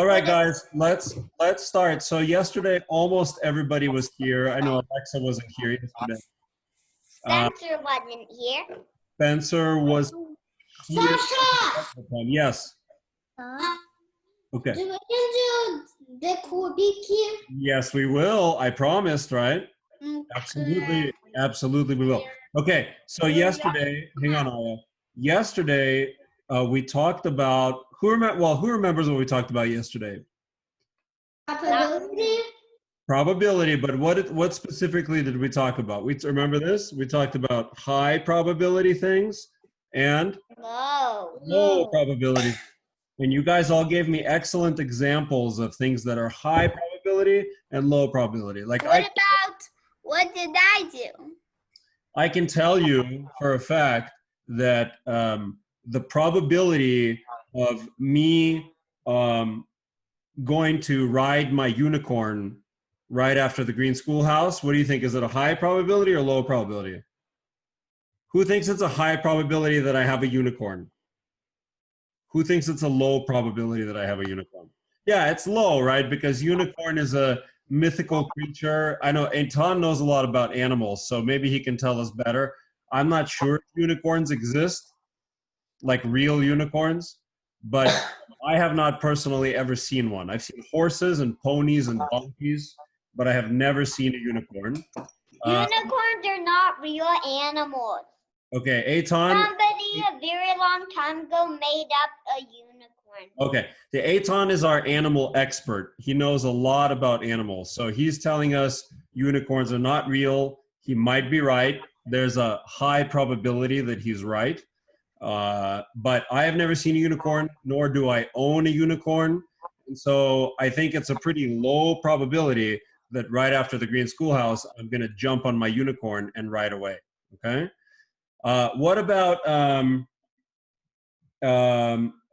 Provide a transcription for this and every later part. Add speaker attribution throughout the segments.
Speaker 1: All right, guys, let's start. So yesterday, almost everybody was here. I know Alexa wasn't here yesterday.
Speaker 2: Spencer wasn't here.
Speaker 1: Spencer was here.
Speaker 3: Sasha!
Speaker 1: Yes. Okay.
Speaker 3: Do we do the barbecue?
Speaker 1: Yes, we will. I promised, right?
Speaker 3: Okay.
Speaker 1: Absolutely. Absolutely, we will. Okay, so yesterday, hang on, Aya. Yesterday, we talked about, who remembers what we talked about yesterday?
Speaker 3: Probability?
Speaker 1: Probability, but what specifically did we talk about? We remember this? We talked about high probability things and low probability. And you guys all gave me excellent examples of things that are high probability and low probability. Like
Speaker 3: What did I do?
Speaker 1: I can tell you for a fact that the probability of me going to ride my unicorn right after the green schoolhouse, what do you think? Is it a high probability or low probability? Who thinks it's a high probability that I have a unicorn? Who thinks it's a low probability that I have a unicorn? Yeah, it's low, right? Because unicorn is a mythical creature. I know Anton knows a lot about animals, so maybe he can tell us better. I'm not sure if unicorns exist, like real unicorns, but I have not personally ever seen one. I've seen horses and ponies and donkeys, but I have never seen a unicorn.
Speaker 2: Unicorns are not real animals.
Speaker 1: Okay, Aton.
Speaker 2: Somebody a very long time ago made up a unicorn.
Speaker 1: Okay, the Aton is our animal expert. He knows a lot about animals. So he's telling us unicorns are not real. He might be right. There's a high probability that he's right. But I have never seen a unicorn, nor do I own a unicorn. And so I think it's a pretty low probability that right after the green schoolhouse, I'm going to jump on my unicorn and ride away. Okay. What about,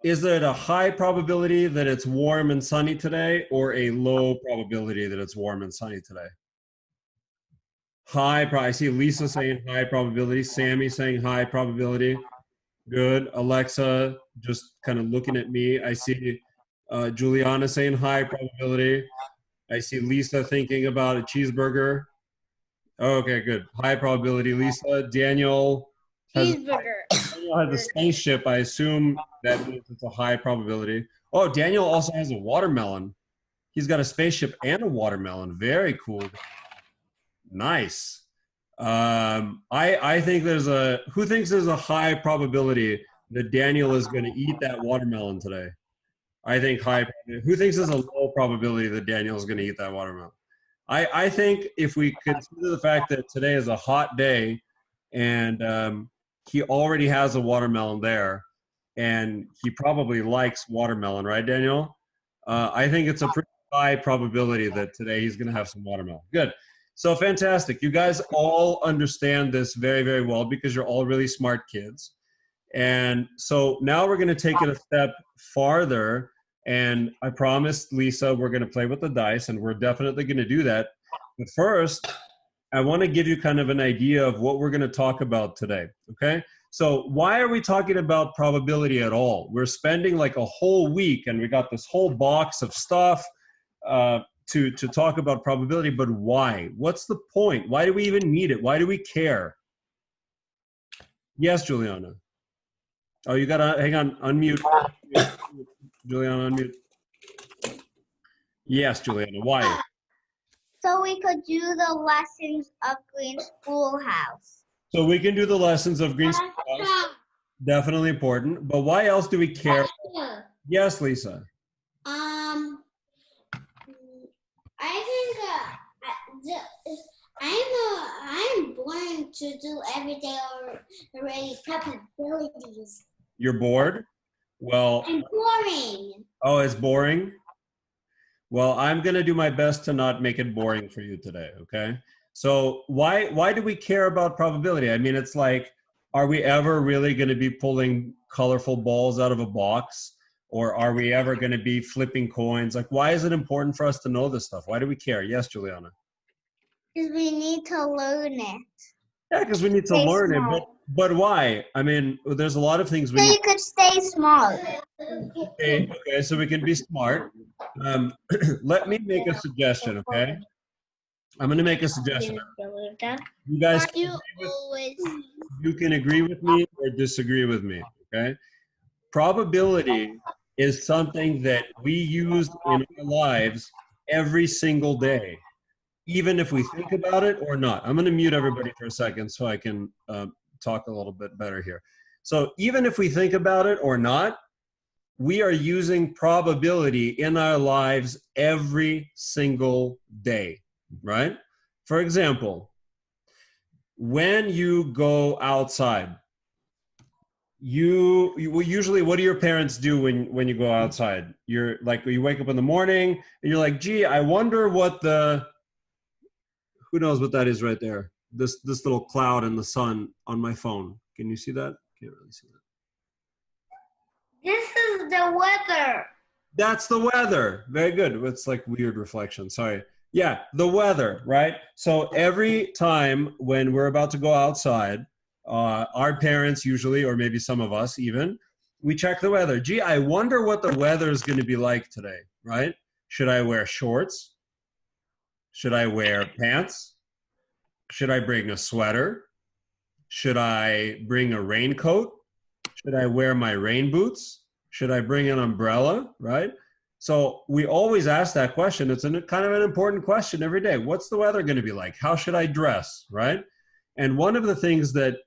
Speaker 1: is it a high probability that it's warm and sunny today or a low probability that it's warm and sunny today? I see Lisa saying high probability, Sammy saying high probability. Good. Alexa just kind of looking at me. I see Juliana saying high probability. I see Lisa thinking about a cheeseburger. Okay, good. High probability, Lisa. Daniel has a spaceship. I assume that means it's a high probability. Oh, Daniel also has a watermelon. He's got a spaceship and a watermelon. Very cool. Nice. I think who thinks there's a high probability that Daniel is going to eat that watermelon today? I think who thinks there's a low probability that Daniel is going to eat that watermelon? I think if we consider the fact that today is a hot day and he already has a watermelon there and he probably likes watermelon, right, Daniel? I think it's a pretty high probability that today he's going to have some watermelon. Good. So fantastic. You guys all understand this very, very well because you're all really smart kids. And so now we're going to take it a step farther. And I promised Lisa we're going to play with the dice, and we're definitely going to do that. But first, I want to give you kind of an idea of what we're going to talk about today. Okay? So why are we talking about probability at all? We're spending like a whole week, and we got this whole box of stuff to talk about probability, but why? What's the point? Why do we even need it? Why do we care? Yes, Juliana. Oh, you gotta, hang on, unmute. Juliana, unmute. Yes, Juliana, why?
Speaker 2: So we could do the lessons of Green Schoolhouse.
Speaker 1: So we can do the lessons of Green Schoolhouse. Definitely important. But why else do we care? Yes, Lisa.
Speaker 3: I'm born to do everyday already probabilities.
Speaker 1: You're bored? Well,
Speaker 3: I'm boring.
Speaker 1: Oh, it's boring? Well, I'm going to do my best to not make it boring for you today, okay? So why do we care about probability? I mean, it's like, are we ever really going to be pulling colorful balls out of a box? Or are we ever going to be flipping coins? Like, why is it important for us to know this stuff? Why do we care? Yes, Juliana.
Speaker 2: Because we need to learn it.
Speaker 1: Yeah, because we need to
Speaker 2: Stay
Speaker 1: learn it.
Speaker 2: small.
Speaker 1: But why? I mean, there's a lot of things we
Speaker 2: So
Speaker 1: need
Speaker 2: you could stay small.
Speaker 1: to say. Okay, so we can be smart. Let me make a suggestion, okay? I'm going to make a suggestion. You guys can
Speaker 3: You always.
Speaker 1: you can agree with me or disagree with me, okay? Probability is something that we use in our lives every single day, even if we think about it or not. I'm going to mute everybody for a second so I can talk a little bit better here. So even if we think about it or not, we are using probability in our lives every single day, right? For example, when you go outside, well, usually what do your parents do when you go outside? You're like, you wake up in the morning and you're like, gee, I wonder what who knows what that is right there? This little cloud in the sun on my phone. Can you see that? Can't really see that.
Speaker 2: This is the weather.
Speaker 1: That's the weather. Very good. It's like weird reflection. Sorry. Yeah, the weather, right? So every time when we're about to go outside, our parents usually, or maybe some of us even, we check the weather. Gee, I wonder what the weather is going to be like today, right? Should I wear shorts? Should I wear pants? Should I bring a sweater? Should I bring a raincoat? Should I wear my rain boots? Should I bring an umbrella, right? So we always ask that question. It's kind of an important question every day. What's the weather going to be like? How should I dress, right? And one of the things that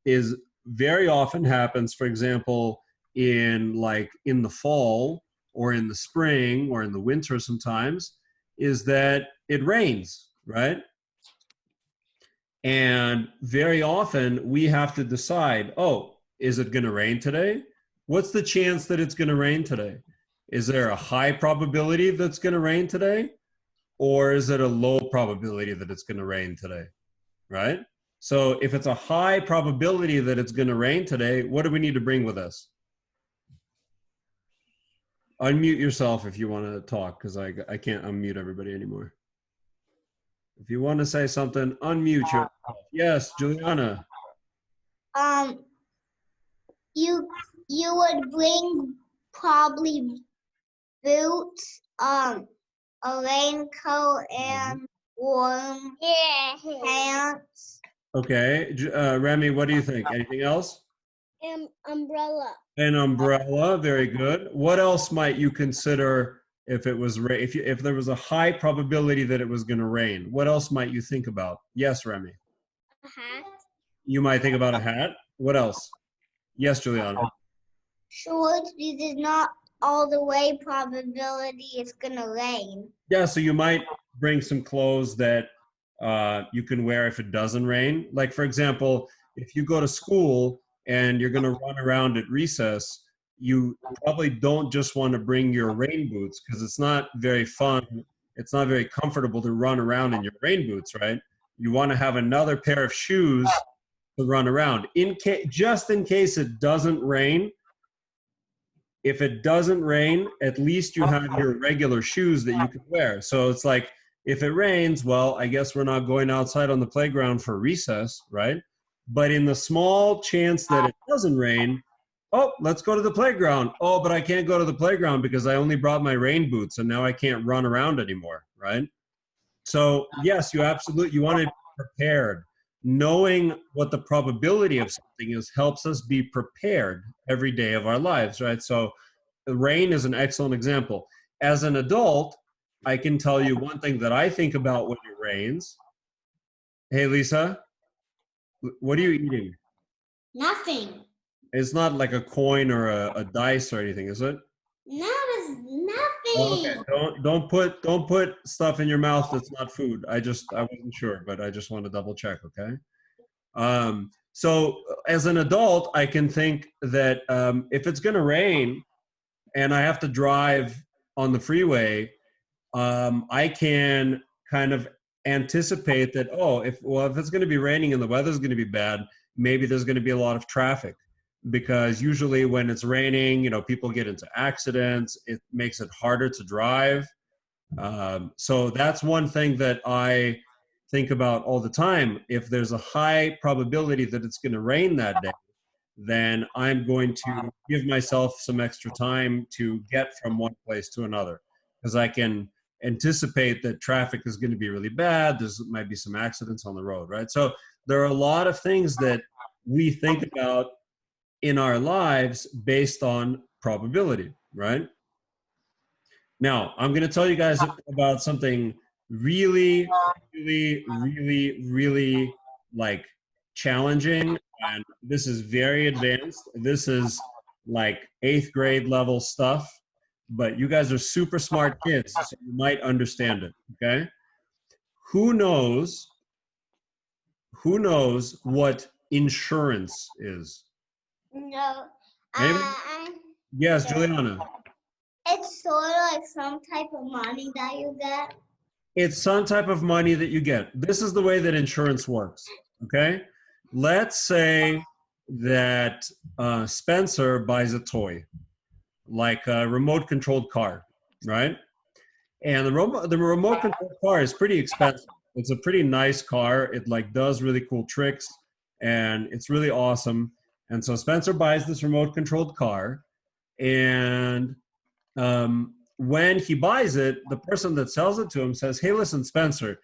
Speaker 1: is very often happens, for example, in the fall or in the spring or in the winter sometimes, is that it rains, right? And very often we have to decide, oh, is it going to rain today? What's the chance that it's going to rain today? Is there a high probability that's going to rain today? Or is it a low probability that it's going to rain today? Right? So if it's a high probability that it's going to rain today, what do we need to bring with us? Unmute yourself if you want to talk, because I can't unmute everybody anymore. If you want to say something, unmute yourself. Yes, Juliana.
Speaker 2: You would bring probably boots, a raincoat, and warm pants.
Speaker 1: Okay, Remy, what do you think? Anything else?
Speaker 3: Umbrella.
Speaker 1: An umbrella, very good. What else might you consider if it was if there was a high probability that it was going to rain? What else might you think about? Yes, Remy.
Speaker 3: A hat.
Speaker 1: You might think about a hat. What else? Yes, Juliana.
Speaker 2: Shorts, because not all the way probability it's gonna rain.
Speaker 1: Yeah, so you might bring some clothes that you can wear if it doesn't rain. Like, for example, if you go to school and you're going to run around at recess, you probably don't just want to bring your rain boots because it's not very fun. It's not very comfortable to run around in your rain boots, right? You want to have another pair of shoes to run around just in case it doesn't rain. If it doesn't rain, at least you have your regular shoes that you can wear. So it's like, if it rains, well, I guess we're not going outside on the playground for recess, right? But in the small chance that it doesn't rain, oh, let's go to the playground. Oh, but I can't go to the playground because I only brought my rain boots and now I can't run around anymore, right? So yes, you want to be prepared. Knowing what the probability of something is helps us be prepared every day of our lives, right? So the rain is an excellent example. As an adult, I can tell you one thing that I think about when it rains. Hey, Lisa, what are you eating?
Speaker 3: Nothing.
Speaker 1: It's not like a coin or a dice or anything, is it?
Speaker 3: No, it's
Speaker 1: Okay,
Speaker 3: nothing.
Speaker 1: don't put stuff in your mouth that's not food. I wasn't sure, but I just want to double check, okay? So as an adult, I can think that if it's going to rain and I have to drive on the freeway, I can kind of anticipate that, if it's going to be raining and the weather's going to be bad, maybe there's going to be a lot of traffic. Because usually when it's raining, people get into accidents. It makes it harder to drive. So that's one thing that I think about all the time. If there's a high probability that it's going to rain that day, then I'm going to give myself some extra time to get from one place to another, because I can anticipate that traffic is going to be really bad. There's might be some accidents on the road, right? So there are a lot of things that we think about in our lives based on probability, right? Now, I'm going to tell you guys about something really, really like challenging. And this is very advanced. This is like 8th grade level stuff, but you guys are super smart kids, so you might understand it, okay? Who knows what insurance is?
Speaker 2: No.
Speaker 1: Maybe? Yes, Juliana.
Speaker 2: It's sort of like some type of money that you get.
Speaker 1: It's some type of money that you get. This is the way that insurance works, okay? Let's say that Spencer buys a toy, like a remote-controlled car, right? And the remote-controlled car is pretty expensive. It's a pretty nice car. It like does really cool tricks, and it's really awesome. And so Spencer buys this remote-controlled car, and when he buys it, the person that sells it to him says, "Hey, listen, Spencer,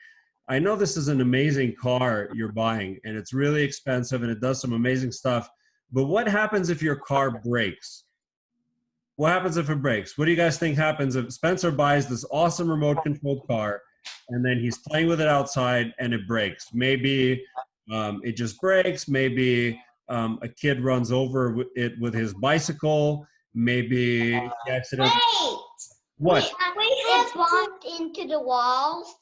Speaker 1: I know this is an amazing car you're buying, and it's really expensive, and it does some amazing stuff. But what happens if your car breaks? What happens if it breaks? What do you guys think happens if Spencer buys this awesome remote-controlled car, and then he's playing with it outside, and it breaks? Maybe it just breaks. Maybe a kid runs over it with his bicycle. Maybe he accidentally."
Speaker 3: Wait.
Speaker 1: What?
Speaker 2: It bumped into the walls.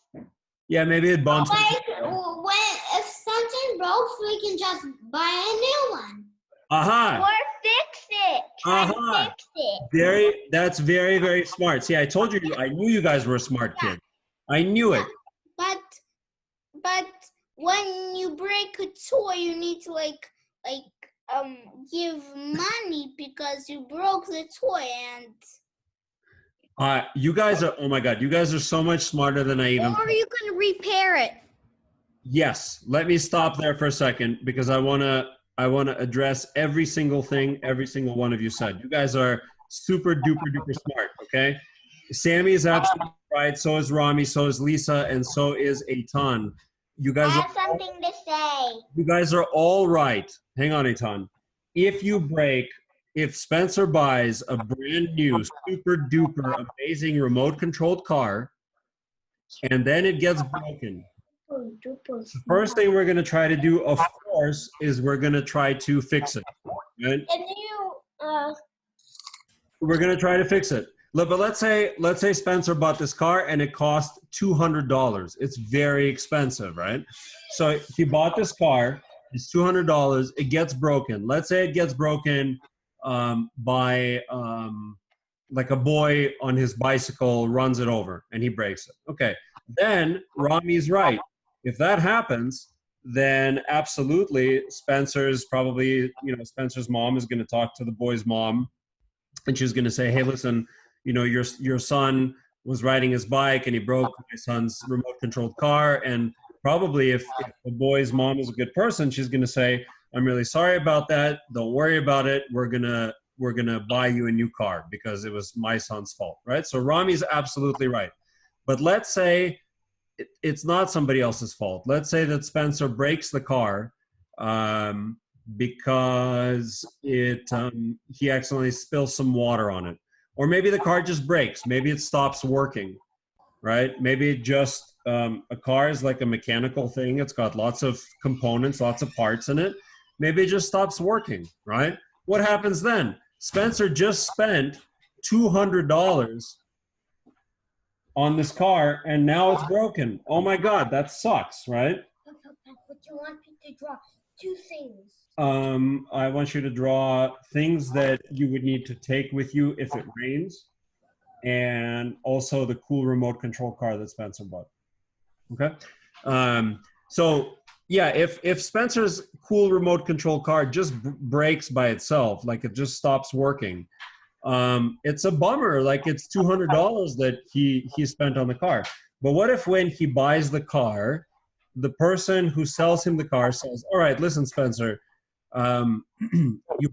Speaker 1: Yeah, maybe it bumps.
Speaker 3: Like, if something broke, we can just buy a new one.
Speaker 1: Aha.
Speaker 2: Or fix it. Try to
Speaker 1: Uh-huh.
Speaker 2: fix it.
Speaker 1: That's very, very smart. See, I told you, I knew you guys were smart kids. I knew it.
Speaker 3: But when you break a toy, you need to give money because you broke the toy and.
Speaker 1: You guys are, oh my God, you guys are so much smarter than I even thought.
Speaker 3: Or you can repair it.
Speaker 1: Yes, let me stop there for a second because I wanna address every single thing, every single one of you said. You guys are super duper duper smart, okay? Sammy is absolutely right, so is Rami, so is Lisa, and so is Eitan. You
Speaker 2: I
Speaker 1: guys
Speaker 2: have something to say.
Speaker 1: You guys are all right. Hang on, Eitan. If Spencer buys a brand new, super duper amazing remote controlled car, and then it gets broken, the first thing we're going to try to do, of course, is we're going to try to fix it. Right?
Speaker 3: Can you
Speaker 1: We're going to try to fix it. But let's say Spencer bought this car and it cost $200. It's very expensive, right? So he bought this car. It's $200. It gets broken. Let's say it gets broken by like a boy on his bicycle runs it over and he breaks it. Okay. Then Rami's right. If that happens, then absolutely Spencer's mom is going to talk to the boy's mom, and she's going to say, "Hey, listen, your son was riding his bike and he broke my son's remote controlled car." And probably if the boy's mom is a good person, she's going to say, "I'm really sorry about that. Don't worry about it. We're going to buy you a new car because it was my son's fault." Right? So Rami's absolutely right. But let's say it's not somebody else's fault. Let's say that Spencer breaks the car because he accidentally spills some water on it. Or maybe the car just breaks. Maybe it stops working, right? Maybe it just, a car is like a mechanical thing. It's got lots of components, lots of parts in it. Maybe it just stops working, right? What happens then? Spencer just spent $200 on this car and now it's broken. Oh my God, that sucks, right?
Speaker 3: But you want me to draw two things.
Speaker 1: I want you to draw things that you would need to take with you if it rains, and also the cool remote control car that Spencer bought. Okay. So yeah, if Spencer's cool remote control car just breaks by itself, like it just stops working, it's a bummer. Like it's $200 that he spent on the car. But what if when he buys the car, the person who sells him the car says, all right, listen, Spencer, you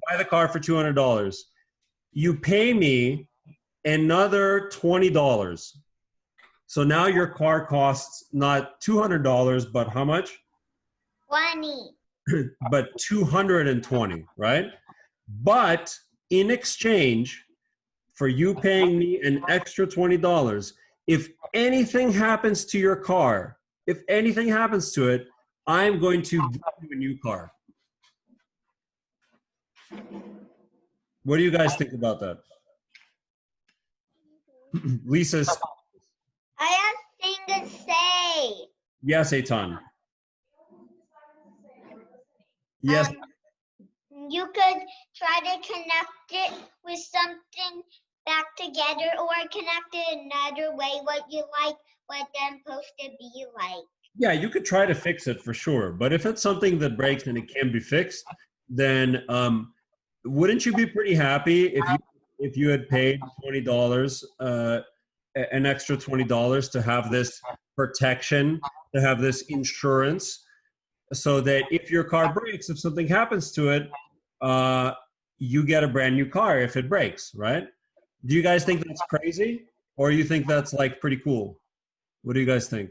Speaker 1: buy the car for $200. You pay me another $20. So now your car costs not $200, but how much?
Speaker 2: 20.
Speaker 1: But 220, right? But in exchange for you paying me an extra $20, if anything happens to your car, if anything happens to it, I'm going to give you a new car. What do you guys think about that? Lisa,
Speaker 2: I have thing to say.
Speaker 1: yes, Eitan. Yes.
Speaker 2: You could try to connect it with something back together or connect it another way, what you like, what them supposed to be like.
Speaker 1: Yeah, you could try to fix it for sure. But if it's something that breaks and it can be fixed, then wouldn't you be pretty happy if you had paid $20, an extra $20 to have this protection, to have this insurance, so that if your car breaks, if something happens to it, you get a brand new car if it breaks, right? Do you guys think that's crazy, or you think that's like pretty cool? What do you guys think?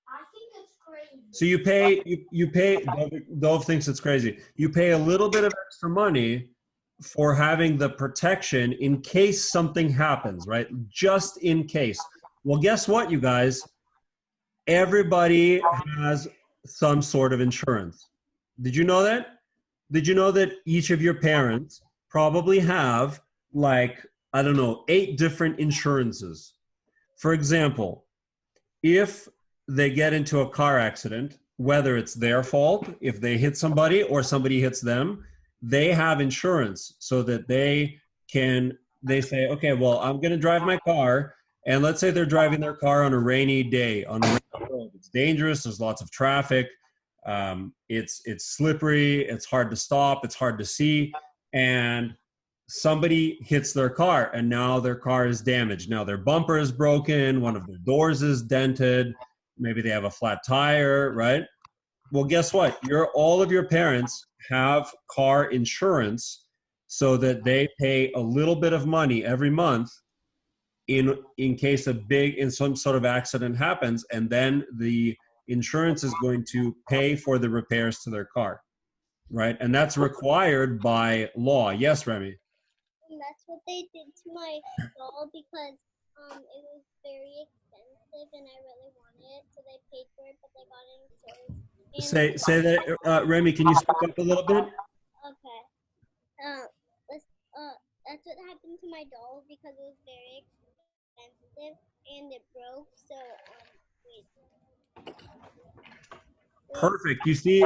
Speaker 3: I think it's crazy.
Speaker 1: So you pay. Dove thinks it's crazy. You pay a little bit of extra money for having the protection in case something happens, right? Just in case. Well, guess what, you guys? Everybody has some sort of insurance. Did you know that? Did you know that each of your parents probably have, like, I don't know, 8 different insurances? For example, if they get into a car accident, whether it's their fault, if they hit somebody or somebody hits them, they have insurance so that they say, okay, well, I'm going to drive my car. And let's say they're driving their car on a rainy day, on a rainy road. It's dangerous. There's lots of traffic. It's slippery. It's hard to stop. It's hard to see. And somebody hits their car and now their car is damaged. Now their bumper is broken. One of their doors is dented. Maybe they have a flat tire, right? Well, guess what? All of your parents have car insurance so that they pay a little bit of money every month in case in some sort of accident happens, and then the insurance is going to pay for the repairs to their car, right? And that's required by law. Yes, Remy?
Speaker 2: And that's what they did to my doll because it was very expensive and I really wanted it, so they paid for it, but they got it insured.
Speaker 1: Say that, Remy, can you speak up a little bit?
Speaker 2: Okay. That's what happened to my doll because it was very expensive and it broke. So
Speaker 1: Perfect. You see,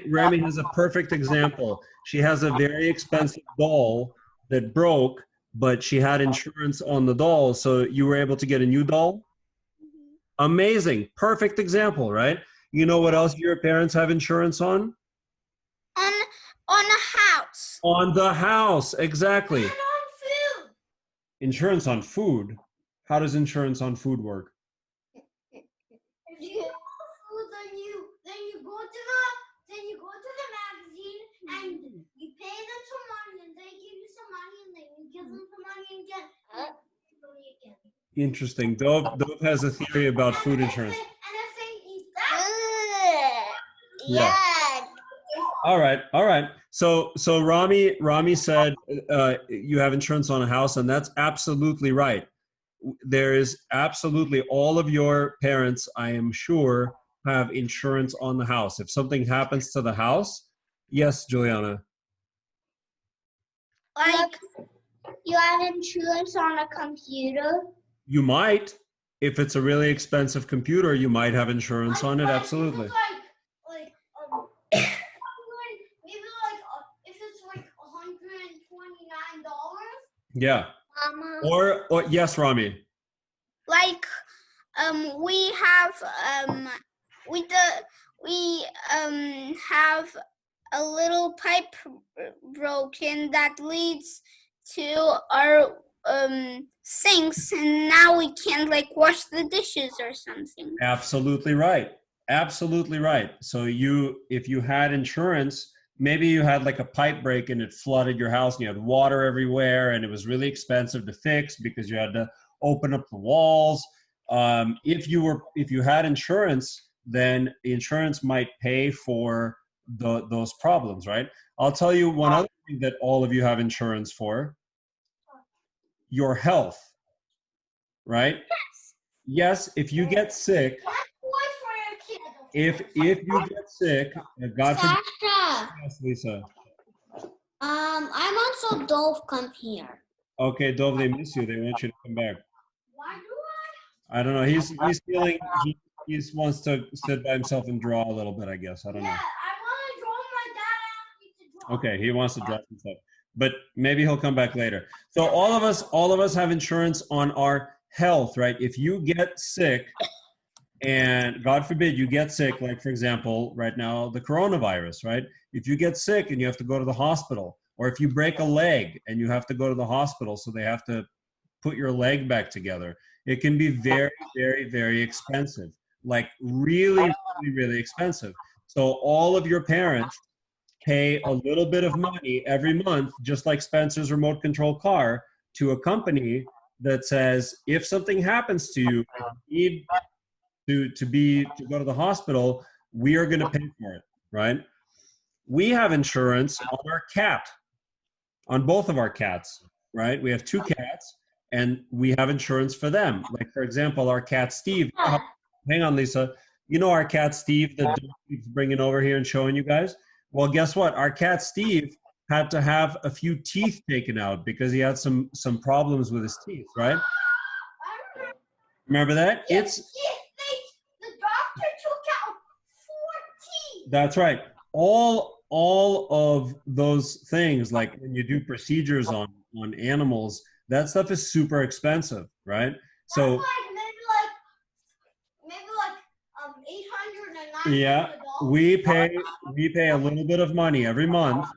Speaker 1: Remy has a perfect example. She has a very expensive doll that broke, but she had insurance on the doll, so you were able to get a new doll? Amazing. Perfect example, right? You know what else your parents have insurance on?
Speaker 3: On a house.
Speaker 1: On the house, exactly.
Speaker 3: And on food.
Speaker 1: Insurance on food? How does insurance on food work?
Speaker 3: If you have food, then you go to the magazine and you pay them some money and they give you some money and then you give them some money again.
Speaker 1: Interesting. Dove has a theory about food insurance.
Speaker 3: And if they eat that,
Speaker 1: Yeah. All right. So Rami said you have insurance on a house, and that's absolutely right. There is absolutely, all of your parents, I am sure, have insurance on the house. If something happens to the house, yes, Juliana.
Speaker 2: like you have insurance on a computer.
Speaker 1: You might, if it's a really expensive computer, you might have insurance on it. Absolutely.
Speaker 3: Maybe if it's like $129.
Speaker 1: Yeah.
Speaker 2: Mama.
Speaker 1: Or yes, Rami.
Speaker 3: Like we have a little pipe broken that leads to our
Speaker 4: sinks, and now we can't like wash the dishes or something.
Speaker 1: Absolutely right. Absolutely right. So if you had insurance, maybe you had like a pipe break and it flooded your house and you had water everywhere and it was really expensive to fix because you had to open up the walls. If you had insurance, then the insurance might pay for those problems, right? I'll tell you one other thing that all of you have insurance for: your health, right? Yes, if you get sick, if you get sick, God forbid.
Speaker 3: Sasha,
Speaker 1: Yes, Lisa.
Speaker 3: I want so Dove come here.
Speaker 1: Okay, Dove, they miss you. They want you to come back.
Speaker 3: Why do
Speaker 1: I don't know. He's feeling he wants to sit by himself and draw a little bit. I guess I don't know.
Speaker 3: I want to draw my dad asked me to draw.
Speaker 1: Okay, he wants to draw some stuff, but maybe he'll come back later. So all of us have insurance on our health, right? If you get sick, and God forbid you get sick, like for example, right now the coronavirus, right? If you get sick and you have to go to the hospital, or if you break a leg and you have to go to the hospital, so they have to put your leg back together, it can be very, very, very expensive, like really, really, really expensive. So all of your parents pay a little bit of money every month, just like Spencer's remote control car, to a company that says, if something happens to you, you need to go to the hospital, we are going to pay for it, right? We have insurance on our cat, on both of our cats, right? We have 2 cats, and we have insurance for them. Like for example, our cat Steve. Hang on, Lisa. You know our cat Steve that keeps bringing over here and showing you guys? Well, guess what? Our cat Steve had to have a few teeth taken out because he had some problems with his teeth, right? Remember that?
Speaker 3: The doctor took out 4 teeth.
Speaker 1: That's right. All of those things, like when you do procedures on animals, that stuff is super expensive, right? So
Speaker 3: That's maybe like 800 and
Speaker 1: yeah, we pay a little bit of money every month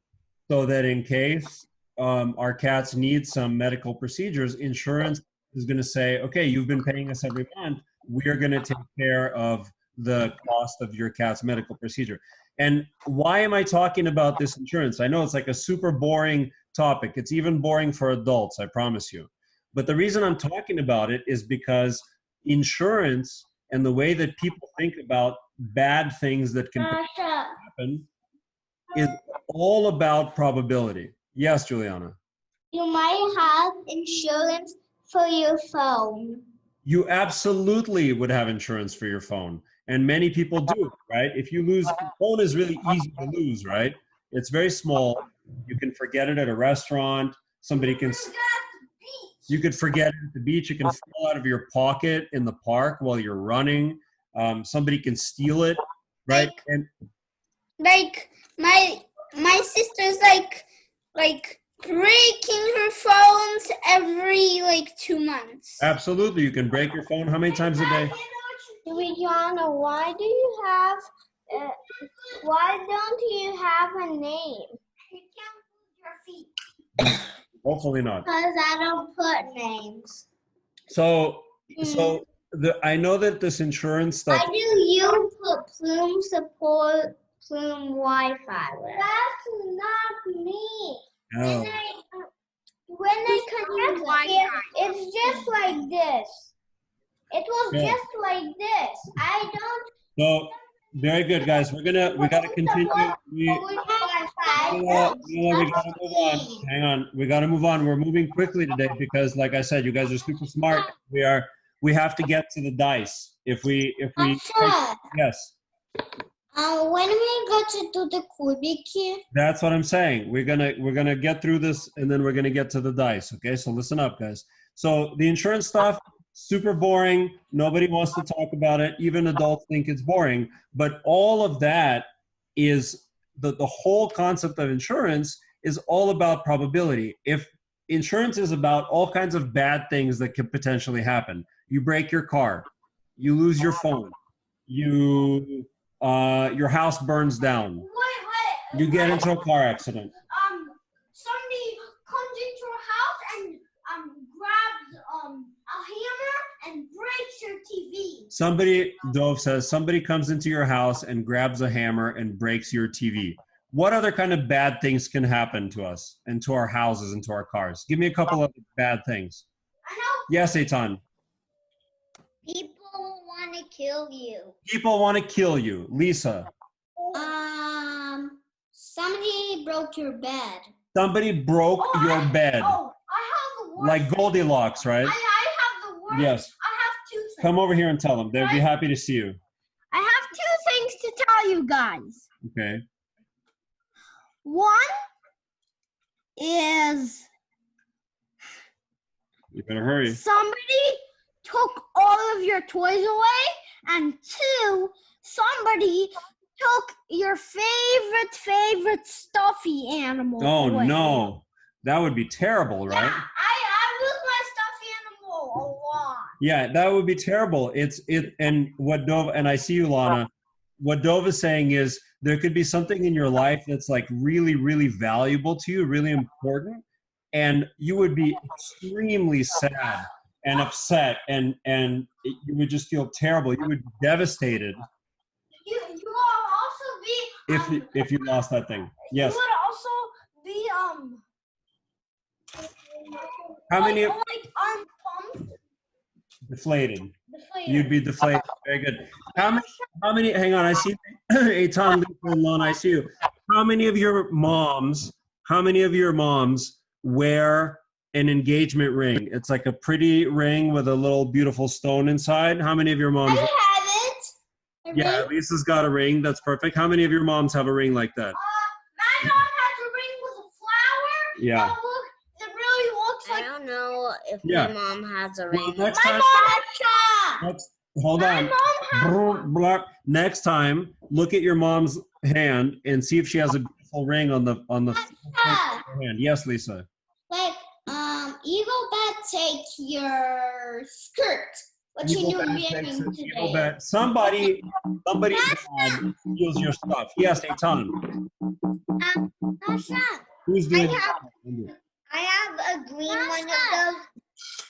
Speaker 1: so that in case our cats need some medical procedures, insurance is going to say, okay, you've been paying us every month. We are going to take care of the cost of your cat's medical procedure. And why am I talking about this insurance? I know it's like a super boring topic. It's even boring for adults, I promise you. But the reason I'm talking about it is because insurance and the way that people think about bad things that can happen is all about probability. Yes, Juliana.
Speaker 2: You might have insurance for your phone.
Speaker 1: You absolutely would have insurance for your phone. And many people do, right? If you lose, your phone is really easy to lose, right? It's very small. You can forget it at a restaurant. Somebody can, you could forget it at the beach. It can fall out of your pocket in the park while you're running. Somebody can steal it, right? And
Speaker 4: Like my sister's like breaking her phones every like 2 months.
Speaker 1: absolutely, you can break your phone how many times a day?
Speaker 3: Juliana, why don't you have a name?
Speaker 1: Hopefully not.
Speaker 2: Because I don't put names.
Speaker 1: So I know that this insurance stuff.
Speaker 2: Why do you put Plume support Plume Wi-Fi?
Speaker 3: That's not me.
Speaker 1: Oh.
Speaker 3: When I connect it, it's just like this. It was
Speaker 1: Yeah.
Speaker 3: just like this. I don't.
Speaker 1: So very good, guys. We gotta continue. We gotta move on. Hang on. We gotta move on. We're moving quickly today because, like I said, you guys are super smart. We have to get to the dice. If we
Speaker 3: Asha,
Speaker 1: yes.
Speaker 3: when we go to do the Kubiki,
Speaker 1: That's what I'm saying. We're gonna get through this and then we're gonna get to the dice. Okay, so listen up, guys. So the insurance stuff, super boring. Nobody wants to talk about it. Even adults think it's boring. But all of that is the whole concept of insurance is all about probability. If insurance is about all kinds of bad things that could potentially happen. You break your car, you lose your phone, your house burns down, you get into a car accident.
Speaker 3: somebody comes into your house and grabs
Speaker 1: Somebody, Dove says, somebody comes into your house and grabs a hammer and breaks your TV. What other kind of bad things can happen to us and to our houses and to our cars? Give me a couple of bad things.
Speaker 3: I know.
Speaker 1: Yes, Eitan.
Speaker 2: People want to kill you.
Speaker 1: People want to kill you. Lisa.
Speaker 4: Somebody broke your bed.
Speaker 1: Somebody broke your bed.
Speaker 3: Oh, I have the worst.
Speaker 1: Like Goldilocks, right?
Speaker 3: I have the worst.
Speaker 1: Yes.
Speaker 3: I have two things.
Speaker 1: Come over here and tell them. They'd be happy to see you.
Speaker 3: I have two things to tell you guys.
Speaker 1: Okay.
Speaker 3: One is
Speaker 1: You better hurry.
Speaker 3: somebody took all of your toys away, and two, somebody took your favorite stuffy animal
Speaker 1: Oh,
Speaker 3: away.
Speaker 1: no. That would be terrible, right?
Speaker 3: Yeah, I lose my stuffy animal a lot.
Speaker 1: Yeah, that would be terrible. And what Dove, and I see you, Lana, what Dove is saying is there could be something in your life that's like really, really valuable to you, really important, and you would be extremely sad and upset, and you would just feel terrible. You would be devastated
Speaker 3: You will also be
Speaker 1: if you lost that thing. Yes.
Speaker 3: You would also be
Speaker 1: How many
Speaker 3: pumped,
Speaker 1: deflated?
Speaker 3: deflated.
Speaker 1: You'd be deflated. Very good. How many, hang on, I see Eitan, Lisa, and Lana, I see you. How many of your moms wear an engagement ring? It's like a pretty ring with a little beautiful stone inside. How many of your moms?
Speaker 4: I have it.
Speaker 1: Yeah, Lisa's got a ring. That's perfect. How many of your moms have a ring like that?
Speaker 3: My mom has a ring with a flower.
Speaker 1: Yeah.
Speaker 3: It really looks
Speaker 4: I
Speaker 3: like
Speaker 4: don't know if
Speaker 1: Yeah.
Speaker 4: my mom has a
Speaker 1: Well,
Speaker 4: ring.
Speaker 1: next
Speaker 3: my
Speaker 1: time,
Speaker 3: mom.
Speaker 1: hold
Speaker 3: My
Speaker 1: on.
Speaker 3: mom has one.
Speaker 1: Blah. Next time, look at your mom's hand and see if she has a beautiful ring on the hand. Yes, Lisa.
Speaker 4: Like, Eagle Bet take your skirt. What
Speaker 1: Evil
Speaker 4: you
Speaker 1: Bat
Speaker 4: wearing
Speaker 1: takes it.
Speaker 4: today?
Speaker 1: Evil Bat. Somebody bad steals your stuff. Yes, Eitan. Who's doing
Speaker 2: I have a green one of those,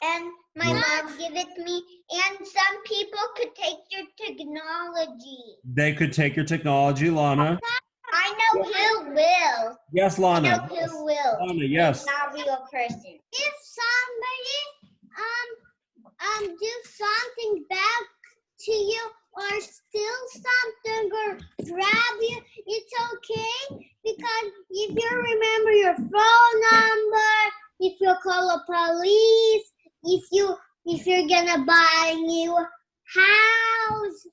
Speaker 2: and my mom gave it to me. And some people could take your technology.
Speaker 1: They could take your technology, Lana.
Speaker 2: I know who will.
Speaker 1: Yes,
Speaker 2: I
Speaker 1: Lana.
Speaker 2: know who will.
Speaker 1: Lana, yes.
Speaker 2: Not a real person.
Speaker 3: If somebody do something back to you or steal something or grab you, it's okay, because if you remember your phone number, if you call the police, if you're gonna buy a new house,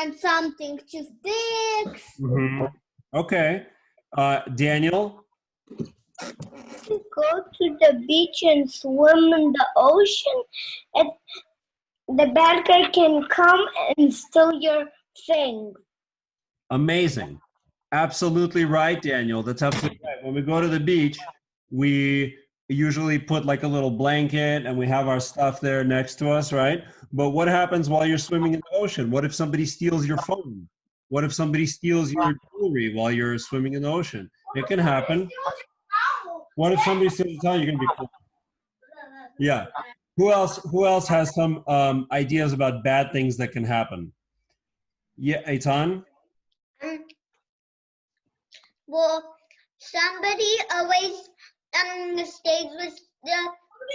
Speaker 3: and something to fix.
Speaker 1: Mhm. Okay. Daniel?
Speaker 3: To go to the beach and swim in the ocean, the bad guy can come and steal your thing.
Speaker 1: Amazing. Absolutely right, Daniel. That's absolutely right. When we go to the beach, we usually put like a little blanket and we have our stuff there next to us, right? But what happens while you're swimming in the ocean? What if somebody steals your phone? What if somebody steals your jewelry while you're swimming in the ocean? It can happen. What if somebody steals your towel? You're gonna be cool. Yeah. Who else has some ideas about bad things that can happen? Yeah, Eitan?
Speaker 2: Well, somebody always stays with the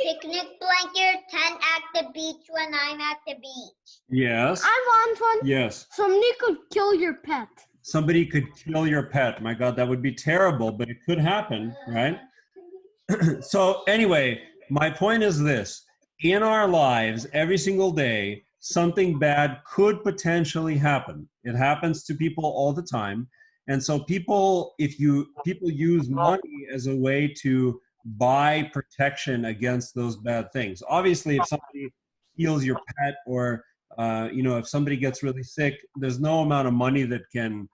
Speaker 2: picnic blanket tent at the beach when I'm at the beach.
Speaker 1: Yes.
Speaker 3: I want one.
Speaker 1: Yes.
Speaker 3: Somebody could kill your pet.
Speaker 1: Somebody could kill your pet. My God, that would be terrible, but it could happen, right? So anyway, my point is this. In our lives, every single day, something bad could potentially happen. It happens to people all the time. And so people use money as a way to buy protection against those bad things. Obviously, if somebody steals your pet or if somebody gets really sick, there's no amount of money that can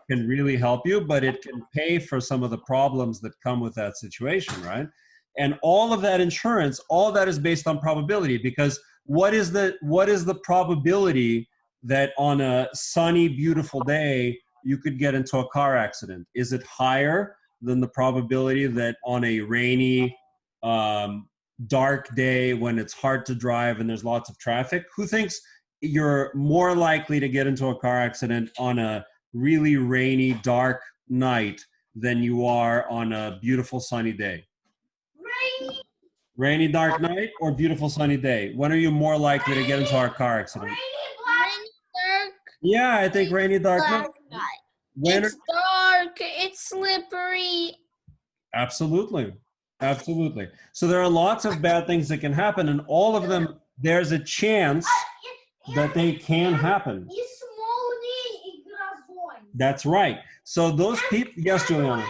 Speaker 1: really help you, but it can pay for some of the problems that come with that situation, right? And all of that insurance, all of that is based on probability, because what is the probability that on a sunny, beautiful day you could get into a car accident? Is it higher than the probability that on a rainy, dark day when it's hard to drive and there's lots of traffic? Who thinks you're more likely to get into a car accident on a really rainy, dark night than you are on a beautiful sunny day?
Speaker 3: Rainy,
Speaker 1: Rainy, dark night or beautiful sunny day? When are you more likely to get into a car accident?
Speaker 3: rainy, black.
Speaker 4: Rainy, dark.
Speaker 1: Yeah, I think rainy, dark night. When
Speaker 4: It's dark. It's slippery.
Speaker 1: Absolutely. Absolutely. So there are lots of bad things that can happen, and all of them, there's a chance that they can happen.
Speaker 3: It's morning, Igrazon.
Speaker 1: That's right. So those people, yes, Juliana.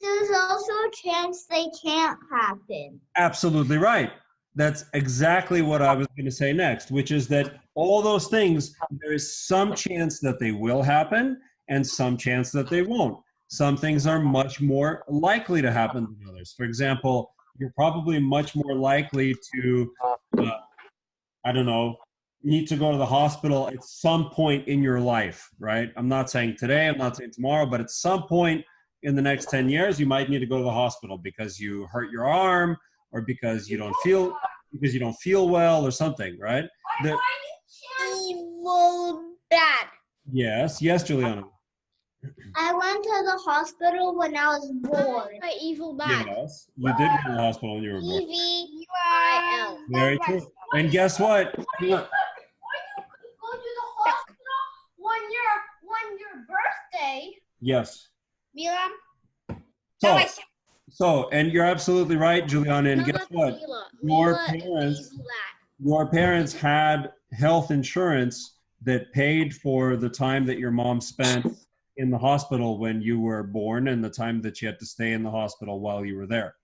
Speaker 2: There's also a chance they can't happen.
Speaker 1: Absolutely right. That's exactly what I was going to say next, which is that all those things, there is some chance that they will happen and some chance that they won't. Some things are much more likely to happen than others. For example, you're probably much more likely to, I don't know, need to go to the hospital at some point in your life, right? I'm not saying today, I'm not saying tomorrow, but at some point in the next 10 years, you might need to go to the hospital because you hurt your arm or because you don't feel well or something, right?
Speaker 4: Evil bad.
Speaker 1: Yes, Juliana.
Speaker 2: I went to the hospital when I was born.
Speaker 4: My evil bad.
Speaker 1: Yes, you did go to the hospital when you were born.
Speaker 4: EVIL.
Speaker 1: Very true. And guess what?
Speaker 3: Or you could go to the hospital when your birthday.
Speaker 1: Yes.
Speaker 4: Mila.
Speaker 1: So, and you're absolutely right, Juliana. And guess what? Your parents had health insurance that paid for the time that your mom spent in the hospital when you were born and the time that you had to stay in the hospital while you were there.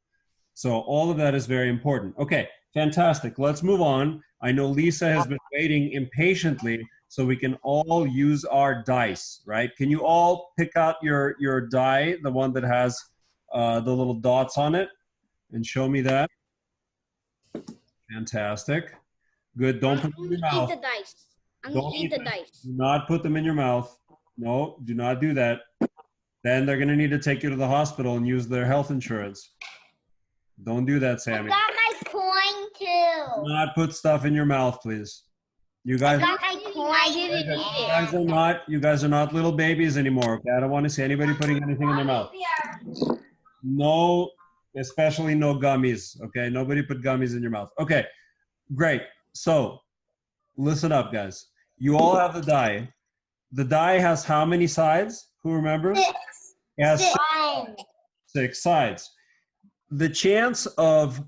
Speaker 1: So all of that is very important. Okay, fantastic. Let's move on. I know Lisa has been waiting impatiently so we can all use our dice, right? Can you all pick out your die, the one that has the little dots on it, and show me that? Fantastic. Good. Don't put them in your mouth.
Speaker 4: Eat the dice. I'm
Speaker 1: Don't
Speaker 4: gonna eat the dice.
Speaker 1: Do not put them in your mouth. No, do not do that. Then they're going to need to take you to the hospital and use their health insurance. Don't do that,
Speaker 2: I
Speaker 1: Sammy.
Speaker 2: got my coin too.
Speaker 1: Do not put stuff in your mouth, please. You
Speaker 2: I
Speaker 1: guys,
Speaker 2: got my coin.
Speaker 1: you guys are not little babies anymore. Okay, I don't want to see anybody putting anything in their mouth. No, especially no gummies. Okay, nobody put gummies in your mouth. Okay, great. So, listen up, guys. You all have the die. The die has how many sides? Who remembers?
Speaker 2: Six.
Speaker 1: It has
Speaker 2: Six.
Speaker 1: six sides. The chance of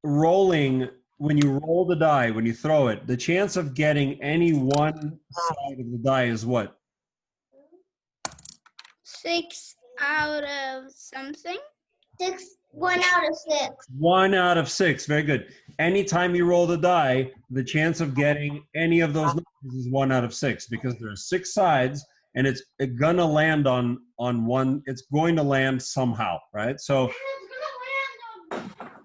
Speaker 1: rolling, when you roll the die, when you throw it, the chance of getting any one side of the die is what?
Speaker 4: 6 out of something.
Speaker 2: 1 out of 6.
Speaker 1: 1 out of 6. Very good. Anytime you roll the die, the chance of getting any of those numbers is 1 out of 6 because there are 6 sides and it's gonna land on one. It's going to land somehow, right? So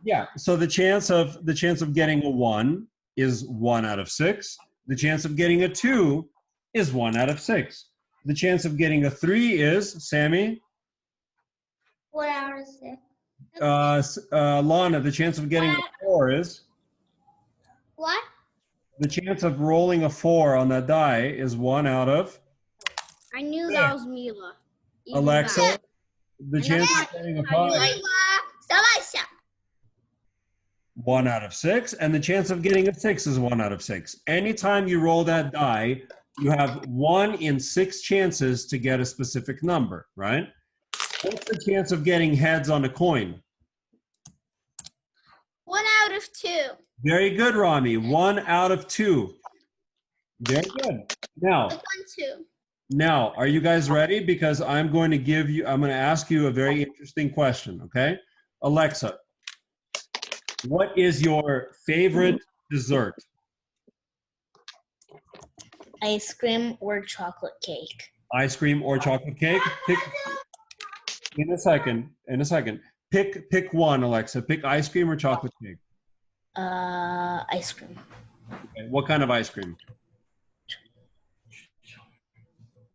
Speaker 1: yeah. So the chance of getting a 1 is 1 out of 6. The chance of getting a 2 is 1 out of 6. The chance of getting a 3 is, Sammy?
Speaker 2: 1 out of 6.
Speaker 1: Lana, the chance of getting a 4 is?
Speaker 2: What?
Speaker 1: The chance of rolling a 4 on that die is 1 out of?
Speaker 4: I knew that was Mila. Evil
Speaker 1: Alexa,
Speaker 4: bad.
Speaker 1: the chance of getting a 5? 1 out of 6. And the chance of getting a 6 is 1 out of 6. Anytime you roll that die, you have 1 in 6 chances to get a specific number, right? What's the chance of getting heads on a coin?
Speaker 4: 1 out of 2.
Speaker 1: Very good, Rami. 1 out of 2. Very good. Now,
Speaker 4: Like 1, 2.
Speaker 1: Now, are you guys ready? Because I'm going to ask you a very interesting question, okay? Alexa, what is your favorite dessert?
Speaker 5: Ice cream or chocolate cake?
Speaker 1: Ice cream or chocolate cake? In a second. Pick one, Alexa. Pick ice cream or chocolate cake.
Speaker 5: Ice cream.
Speaker 1: Okay. What kind of ice cream?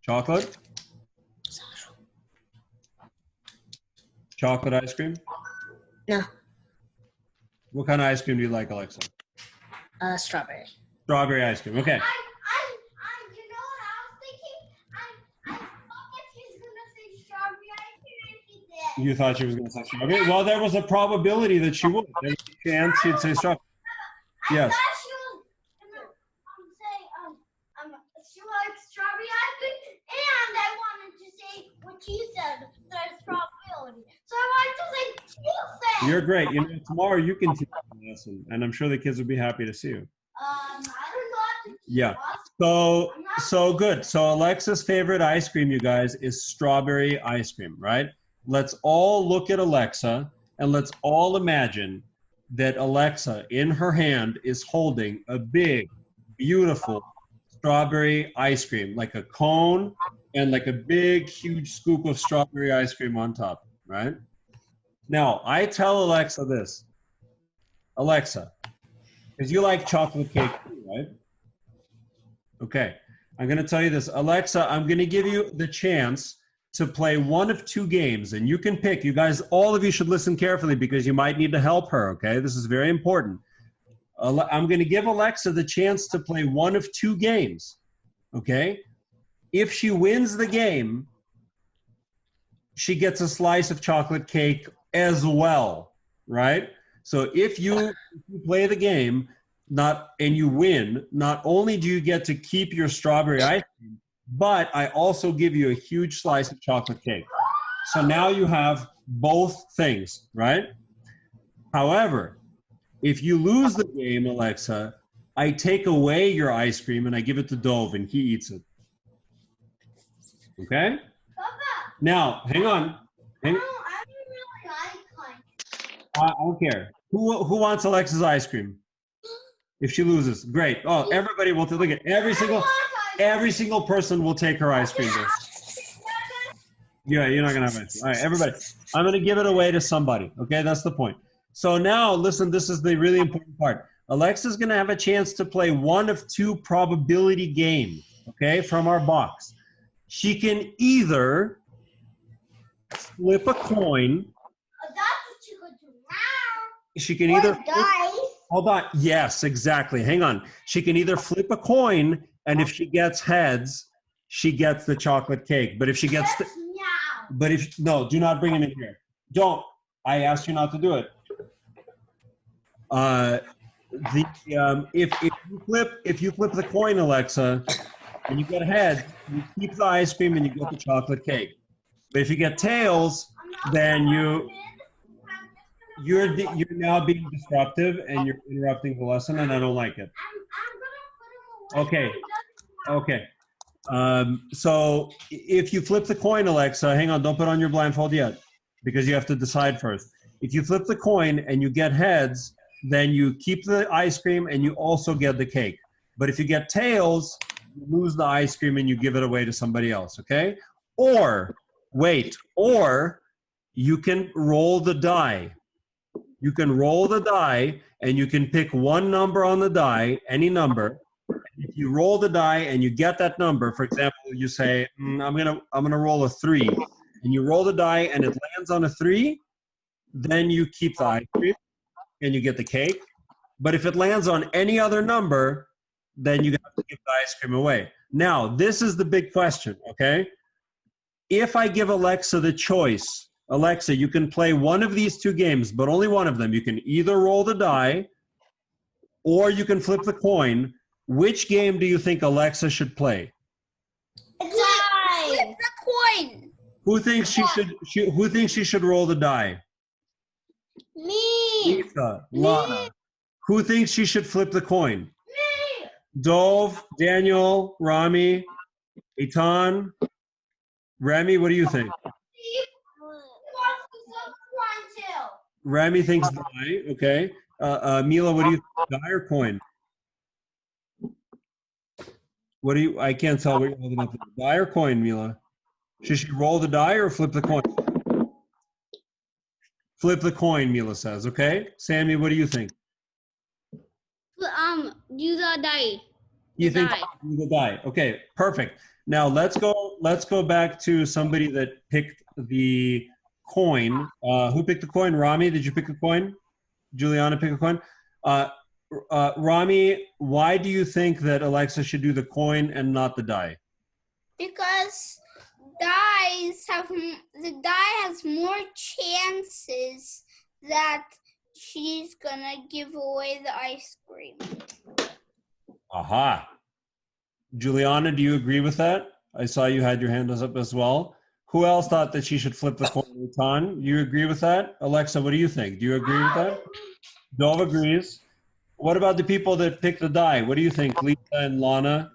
Speaker 1: Chocolate? Chocolate ice cream?
Speaker 5: No.
Speaker 1: What kind of ice cream do you like, Alexa?
Speaker 5: Strawberry.
Speaker 1: Strawberry ice cream. Okay.
Speaker 3: You know what I was thinking? I thought that she was gonna say strawberry ice cream and she did.
Speaker 1: You thought she was going to say strawberry? Well, there was a probability that she would. There was a chance she'd say strawberry. Yes.
Speaker 3: I thought she was gonna say she likes strawberry ice cream, and I wanted to say what she said. There's probability, so I wanted to say you said.
Speaker 1: You're great. You know, tomorrow you can teach the lesson, and I'm sure the kids would be happy to see you.
Speaker 3: I don't know how to teach
Speaker 1: Yeah.
Speaker 3: us.
Speaker 1: So good. So Alexa's favorite ice cream, you guys, is strawberry ice cream, right? Let's all look at Alexa, and let's all imagine that Alexa, in her hand, is holding a big, beautiful strawberry ice cream, like a cone and like a big, huge scoop of strawberry ice cream on top, right? Now, I tell Alexa this. Alexa, because you like chocolate cake too, right? Okay, I'm going to tell you this. Alexa, I'm going to give you the chance to play one of two games, and you can pick. You guys, all of you should listen carefully because you might need to help her, okay? This is very important. I'm going to give Alexa the chance to play one of two games, okay? If she wins the game, she gets a slice of chocolate cake as well, right? So if you play the game and you win, not only do you get to keep your strawberry ice cream, but I also give you a huge slice of chocolate cake. So now you have both things, right? However, if you lose the game, Alexa, I take away your ice cream and I give it to Dove and he eats it. Okay?
Speaker 3: Papa,
Speaker 1: Now, hang on.
Speaker 3: I don't really like
Speaker 1: I don't care. Who wants Alexa's ice cream? If she loses, great. Oh, everybody will look at every single person will take her ice cream. Yeah, you're not gonna have ice cream. All right, everybody. I'm gonna give it away to somebody. Okay, that's the point. So now, listen. This is the really important part. Alexa's gonna have a chance to play one of two probability games. Okay, from our box. She can either flip a coin.
Speaker 3: That's what you could do now.
Speaker 1: She can either.
Speaker 2: Dice.
Speaker 1: Hold on. Yes, exactly. Hang on. She can either flip a coin, and if she gets heads, she gets the chocolate cake. But if she gets, no, do not bring him in here. Don't. I asked you not to do it. If you flip the coin, Alexa, and you get heads, you keep the ice cream and you get the chocolate cake. But if you get tails, then you're now being disruptive and you're interrupting the lesson, and I don't like it.
Speaker 3: I'm gonna put him away.
Speaker 1: Okay. So if you flip the coin, Alexa, hang on, don't put on your blindfold yet, because you have to decide first. If you flip the coin and you get heads, then you keep the ice cream and you also get the cake. But if you get tails, you lose the ice cream and you give it away to somebody else, okay? Or you can roll the die. You can roll the die and you can pick one number on the die, any number. If you roll the die and you get that number, for example, you say, I'm gonna roll a 3, and you roll the die and it lands on a 3, then you keep the ice cream and you get the cake. But if it lands on any other number, then you have to give the ice cream away. Now, this is the big question, okay? If I give Alexa the choice, Alexa, you can play one of these two games, but only one of them. You can either roll the die or you can flip the coin. Which game do you think Alexa should play?
Speaker 4: Flip the coin.
Speaker 1: Who thinks she should roll the die?
Speaker 2: Me.
Speaker 1: Lisa, Lana. Who thinks she should flip the coin?
Speaker 3: Me.
Speaker 1: Dove, Daniel, Rami, Eitan, Remy, what do you think? Remy thinks die, okay. Mila, what do you think, die or coin? I can't tell what you're holding up. Die or coin, Mila? Should she roll the die or flip the coin? Flip the coin, Mila says, okay? Sammy, what do you think?
Speaker 4: Do the die.
Speaker 1: You think do the die. Okay, perfect. Now let's go back to somebody that picked the coin. Who picked the coin? Rami, did you pick the coin? Juliana, pick a coin. Rami, why do you think that Alexa should do the coin and not the die?
Speaker 4: Because the die has more chances that she's gonna give away the ice cream.
Speaker 1: Aha. Juliana, do you agree with that? I saw you had your hand up as well. Who else thought that she should flip the coin? Ton, you agree with that? Alexa, what do you think? Do you agree with that? Dove agrees. What about the people that picked the die? What do you think, Lisa and Lana?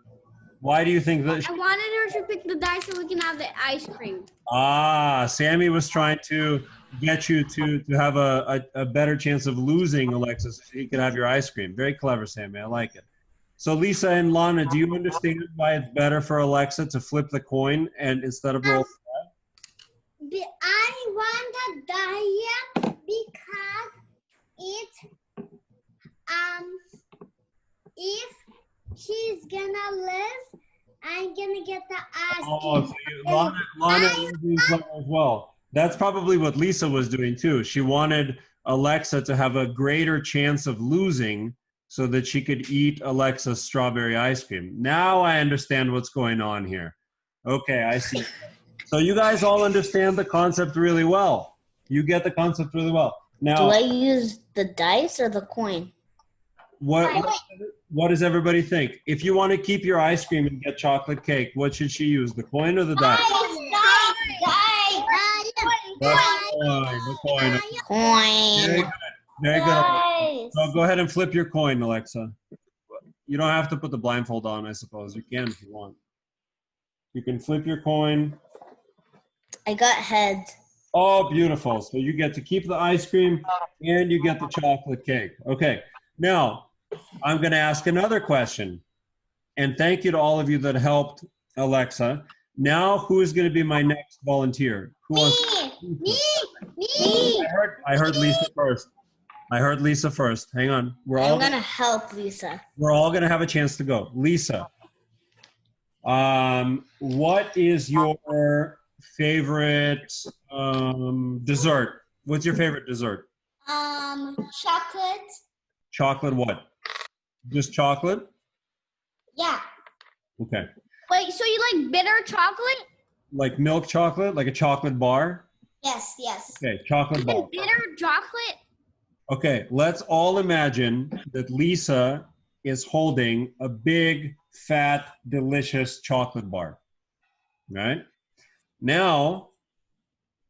Speaker 1: Why do you think that?
Speaker 3: I wanted her to pick the die so we can have the ice cream.
Speaker 1: Sammy was trying to get you to have a better chance of losing, Alexa, so you could have your ice cream. Very clever, Sammy. I like it. So Lisa and Lana, do you understand why it's better for Alexa to flip the coin and instead of roll?
Speaker 3: I want the die because if she's gonna live, I'm gonna get the ice
Speaker 1: Oh,
Speaker 3: cream.
Speaker 1: so Lana is doing clever as well. That's probably what Lisa was doing too. She wanted Alexa to have a greater chance of losing so that she could eat Alexa's strawberry ice cream. Now I understand what's going on here. Okay, I see. So you guys all understand the concept really well. You get the concept really well. Now,
Speaker 5: Do I use the dice or the coin?
Speaker 1: what does everybody think? If you want to keep your ice cream and get chocolate cake, what should she use, the coin or the die? The coin.
Speaker 5: Coin.
Speaker 1: Very good. So go ahead and flip your coin, Alexa. You don't have to put the blindfold on, I suppose. You can if you want. You can flip your coin.
Speaker 5: I got heads.
Speaker 1: Oh, beautiful. So you get to keep the ice cream and you get the chocolate cake. Okay. Now, I'm going to ask another question. And thank you to all of you that helped Alexa. Now, who is going to be my next volunteer? Who wants?
Speaker 3: Me.
Speaker 1: I heard Lisa first. I heard Lisa first. Hang on.
Speaker 5: I'm gonna help Lisa.
Speaker 1: We're all going to have a chance to go. Lisa, what is your favorite dessert? What's your favorite dessert?
Speaker 3: Chocolate.
Speaker 1: Chocolate what? Just chocolate?
Speaker 3: Yeah.
Speaker 1: Okay.
Speaker 3: Wait, so you like bitter chocolate?
Speaker 1: Like milk chocolate? Like a chocolate bar?
Speaker 3: Yes.
Speaker 1: Okay, chocolate bar.
Speaker 3: Bitter chocolate?
Speaker 1: Okay, let's all imagine that Lisa is holding a big, fat, delicious chocolate bar. Right? Now,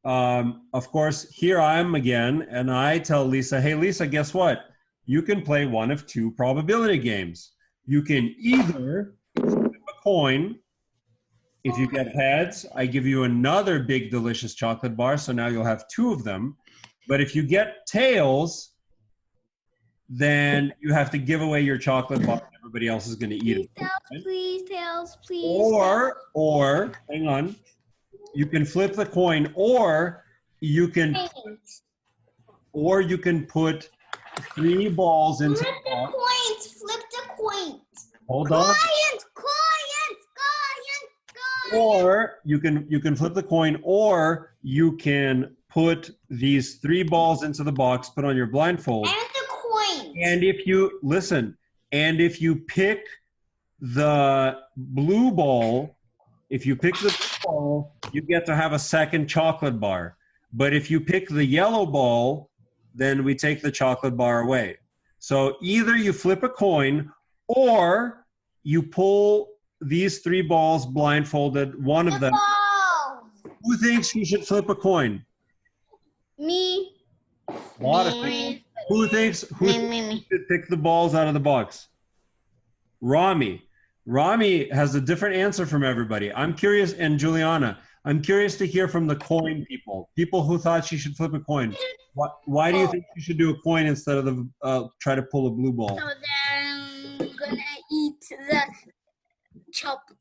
Speaker 1: of course, here I am again, and I tell Lisa, hey, Lisa, guess what? You can play one of two probability games. You can either flip a coin. If you get heads, I give you another big, delicious chocolate bar, so now you'll have two of them. But if you get tails, then you have to give away your chocolate bar. Everybody else is going to eat it.
Speaker 3: Please, tails, please.
Speaker 1: Or, hang on, you can flip the coin, or you can put 3 balls into
Speaker 3: Flip
Speaker 1: the box.
Speaker 3: Flip the coins.
Speaker 1: Hold on.
Speaker 3: Coins.
Speaker 1: Or you can flip the coin, or you can put these 3 balls into the box, put on your blindfold.
Speaker 3: And the coins.
Speaker 1: And if you pick the blue ball, you get to have a second chocolate bar. But if you pick the yellow ball, then we take the chocolate bar away. So either you flip a coin or you pull these 3 balls blindfolded, one of them. Who thinks you should flip a coin?
Speaker 3: Me.
Speaker 1: A lot of people. Who thinks
Speaker 5: Me.
Speaker 1: should pick the balls out of the box? Rami. Rami has a different answer from everybody. I'm curious, and Juliana, I'm curious to hear from the coin people who thought she should flip a coin. Why do you think you should do a coin instead of try to pull a blue ball?
Speaker 4: So then I'm gonna eat the chocolate.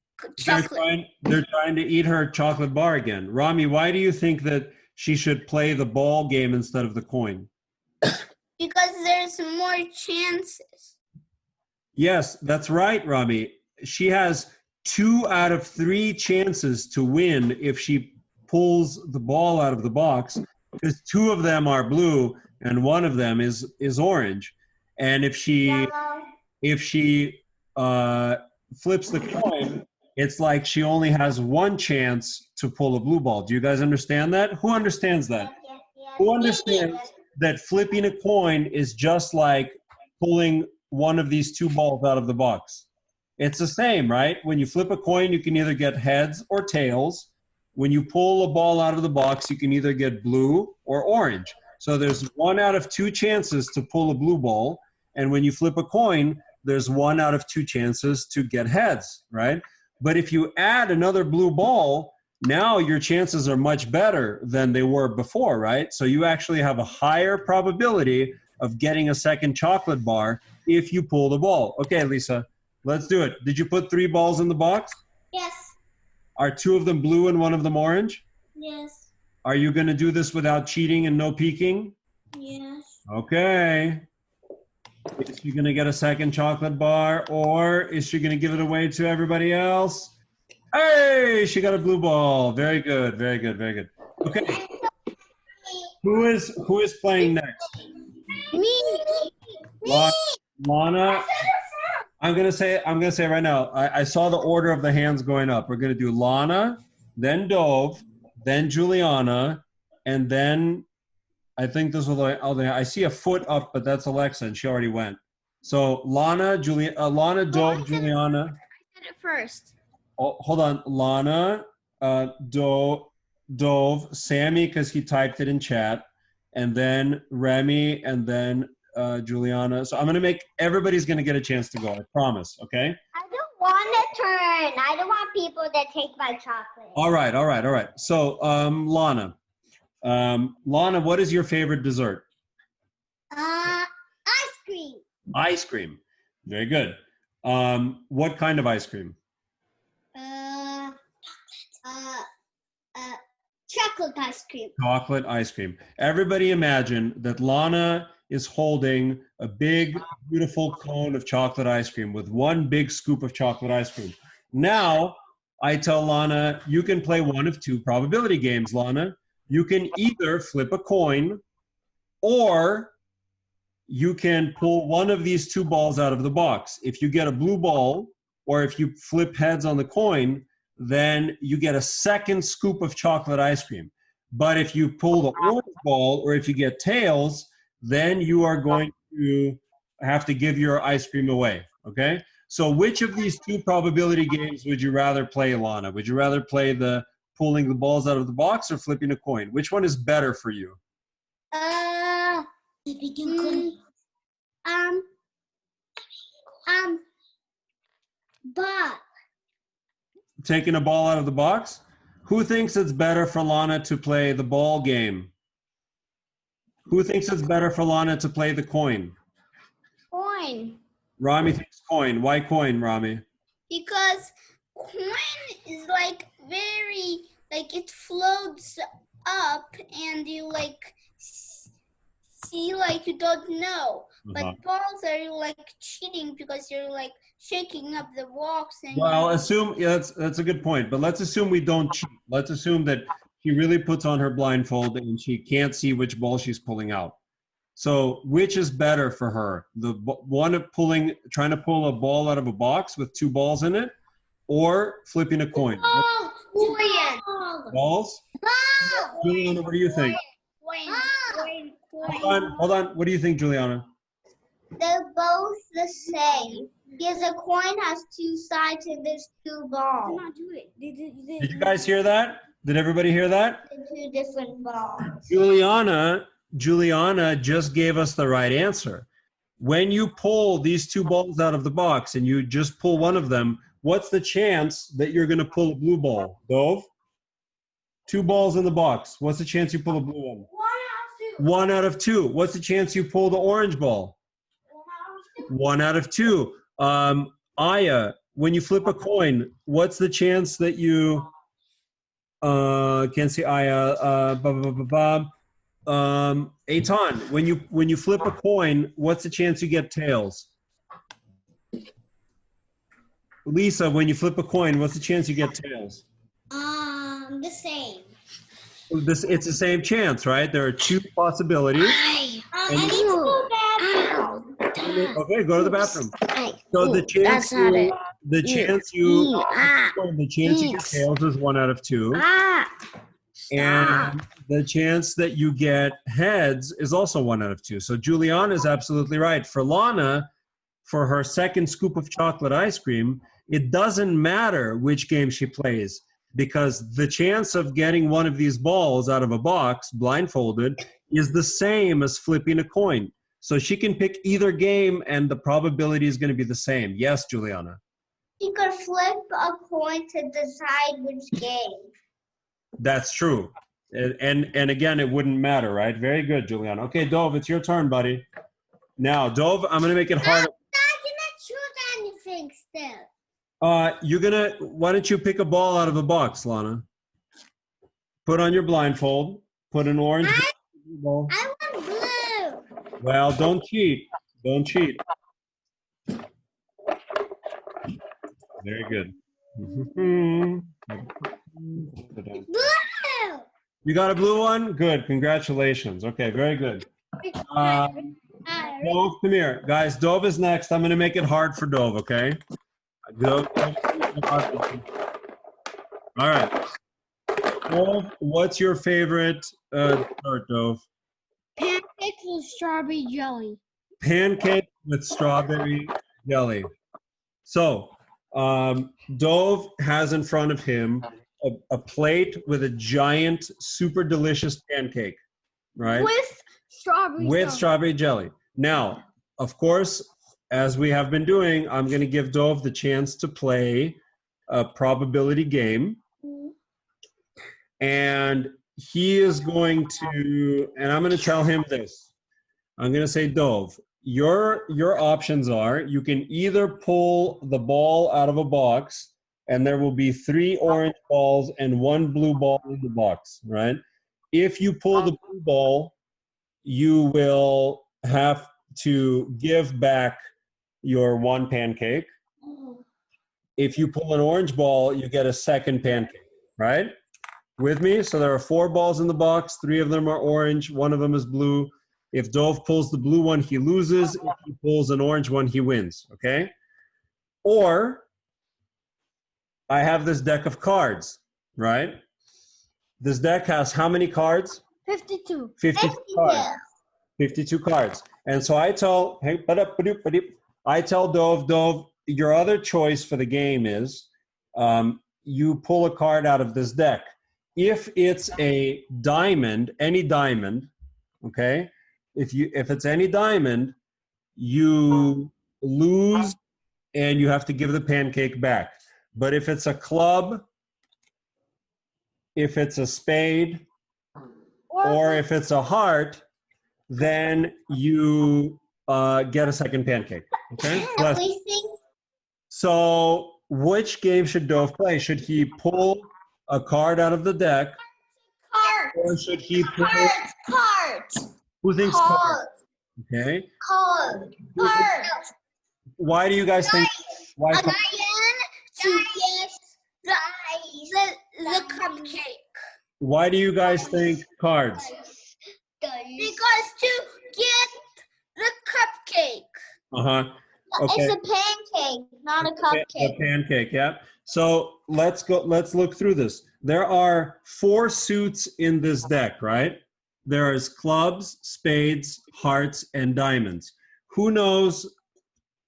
Speaker 1: They're trying to eat her chocolate bar again. Rami, why do you think that she should play the ball game instead of the coin?
Speaker 4: Because there's more chances.
Speaker 1: Yes, that's right, Rami. She has 2 out of 3 chances to win if she pulls the ball out of the box, because 2 of them are blue and one of them is orange. And if she flips the coin, it's like she only has one chance to pull a blue ball. Do you guys understand that? Who understands that? Who understands that flipping a coin is just like pulling one of these two balls out of the box? It's the same, right? When you flip a coin, you can either get heads or tails. When you pull a ball out of the box, you can either get blue or orange. So there's 1 out of 2 chances to pull a blue ball. And when you flip a coin, there's 1 out of 2 chances to get heads, right? But if you add another blue ball, now your chances are much better than they were before, right? So you actually have a higher probability of getting a second chocolate bar if you pull the ball. Okay, Lisa, let's do it. Did you put 3 balls in the box?
Speaker 3: Yes.
Speaker 1: Are 2 of them blue and 1 of them orange?
Speaker 3: Yes.
Speaker 1: Are you going to do this without cheating and no peeking?
Speaker 3: Yes.
Speaker 1: Okay. Is she going to get a second chocolate bar, or is she going to give it away to everybody else? Hey, she got a blue ball. Very good, very good, very good. Okay. Who is playing next?
Speaker 3: Me.
Speaker 1: Lana. I'm gonna say right now. I saw the order of the hands going up. We're gonna do Lana, then Dove, then Juliana, and then I think this will. I see a foot up, but that's Alexa, and she already went. So Lana, Dove, Juliana.
Speaker 3: I did it first.
Speaker 1: Oh, hold on, Lana, Dove, Sammy, because he typed it in chat, and then Remy, and then Juliana. So I'm gonna make everybody's gonna get a chance to go. I promise. Okay.
Speaker 2: I don't want to turn. I don't want people to take my chocolate.
Speaker 1: All right. So Lana, what is your favorite dessert?
Speaker 3: Ice cream.
Speaker 1: Ice cream. Very good. What kind of ice cream?
Speaker 3: Chocolate ice cream.
Speaker 1: Chocolate ice cream. Everybody imagine that Lana is holding a big, beautiful cone of chocolate ice cream with 1 big scoop of chocolate ice cream. Now, I tell Lana, you can play one of 2 probability games, Lana. You can either flip a coin, or you can pull one of these 2 balls out of the box. If you get a blue ball, or if you flip heads on the coin, then you get a second scoop of chocolate ice cream. But if you pull the orange ball, or if you get tails, then you are going to have to give your ice cream away, okay? So which of these 2 probability games would you rather play, Lana? Would you rather play the pulling the balls out of the box or flipping a coin? Which one is better for you?
Speaker 3: Ball.
Speaker 1: Taking a ball out of the box? Who thinks it's better for Lana to play the ball game? Who thinks it's better for Lana to play the coin?
Speaker 4: Coin.
Speaker 1: Rami thinks coin. Why coin, Rami?
Speaker 4: Because coin is like very, like it floats up and you like see like you don't know. But balls are like cheating because you're like shaking up the box. And
Speaker 1: Well, assume, yeah, that's a good point. But let's assume we don't cheat. Let's assume that she really puts on her blindfold and she can't see which ball she's pulling out. So which is better for her? The one of trying to pull a ball out of a box with 2 balls in it, or flipping a coin? Balls? Juliana, what do you think?
Speaker 4: Coin.
Speaker 1: Hold on. What do you think, Juliana?
Speaker 2: They're both the same. Because a coin has 2 sides and there's 2 balls.
Speaker 3: Not do it.
Speaker 1: Did you guys hear that? Did everybody hear that?
Speaker 2: They're 2 different balls.
Speaker 1: Juliana just gave us the right answer. When you pull these 2 balls out of the box and you just pull one of them, what's the chance that you're going to pull a blue ball? Dove? 2 balls in the box. What's the chance you pull a blue one? 1 out of 2. What's the chance you pull the orange ball? 1 out of 2. Aya, when you flip a coin, what's the chance that you can't see Aya, Eitan, when you flip a coin, what's the chance you get tails? Lisa, when you flip a coin, what's the chance you get tails?
Speaker 3: The same.
Speaker 1: It's the same chance, right? There are 2 possibilities.
Speaker 3: I need to go
Speaker 5: Ow.
Speaker 1: Okay, go to the bathroom.
Speaker 5: Ay,
Speaker 1: So
Speaker 5: ooh,
Speaker 1: the chance
Speaker 5: that's not it.
Speaker 1: the chance you
Speaker 5: Ah,
Speaker 1: the chance you get tails is 1 out of 2.
Speaker 5: ah.
Speaker 1: And the chance that you get heads is also 1 out of 2. So Juliana is absolutely right. For Lana, for her second scoop of chocolate ice cream, it doesn't matter which game she plays because the chance of getting one of these balls out of a box blindfolded is the same as flipping a coin. So she can pick either game and the probability is going to be the same. Yes, Juliana.
Speaker 2: You could flip a coin to decide which game.
Speaker 1: That's true. And again, it wouldn't matter, right? Very good, Juliana. Okay, Dove, it's your turn, buddy. Now, Dove, I'm going to make it harder.
Speaker 3: I cannot choose anything still.
Speaker 1: Why don't you pick a ball out of a box, Lana? Put on your blindfold. Put an orange ball.
Speaker 3: I want blue.
Speaker 1: Well, don't cheat. Don't cheat. Very good.
Speaker 3: Blue.
Speaker 1: You got a blue one? Good. Congratulations. Okay, very good. Dove, come here. Guys, Dove is next. I'm going to make it hard for Dove, okay? Dove. All right. Dove, what's your favorite dessert, Dove?
Speaker 3: Pancakes with strawberry jelly.
Speaker 1: Pancake with strawberry jelly. So, Dove has in front of him a plate with a giant, super delicious pancake, right?
Speaker 3: With strawberry jelly.
Speaker 1: Strawberry jelly. Now, of course, as we have been doing, I'm going to give Dove the chance to play a probability game. And he is going to, and I'm going to tell him this. I'm going to say, Dove, your options are you can either pull the ball out of a box and there will be 3 orange balls and 1 blue ball in the box, right? If you pull the blue ball, you will have to give back your 1 pancake. If you pull an orange ball, you get a second pancake, right? With me? So there are 4 balls in the box. 3 of them are orange. 1 of them is blue. If Dove pulls the blue one, he loses. If he pulls an orange one, he wins, okay? Or I have this deck of cards, right? This deck has how many cards?
Speaker 3: 52.
Speaker 1: 52 cards. 52 cards. And so I tell, Dove, your other choice for the game is you pull a card out of this deck. If it's a diamond, any diamond, okay? If it's any diamond, you lose and you have to give the pancake back. But if it's a club, if it's a spade, or if it's a heart, then you get a second pancake. Okay? So which game should Dove play? Should he pull a card out of the deck?
Speaker 4: Cards.
Speaker 1: Or should he pull...
Speaker 4: Cards.
Speaker 1: Who thinks cards? Okay.
Speaker 4: Cards.
Speaker 1: Why do you guys think... Why
Speaker 4: Again, to get the cupcake.
Speaker 1: Why do you guys think cards?
Speaker 4: Because to get the cupcake.
Speaker 1: Uh-huh. Okay.
Speaker 2: It's a pancake, not a cupcake.
Speaker 1: A pancake, yeah. So let's look through this. There are 4 suits in this deck, right? There is clubs, spades, hearts, and diamonds. Who knows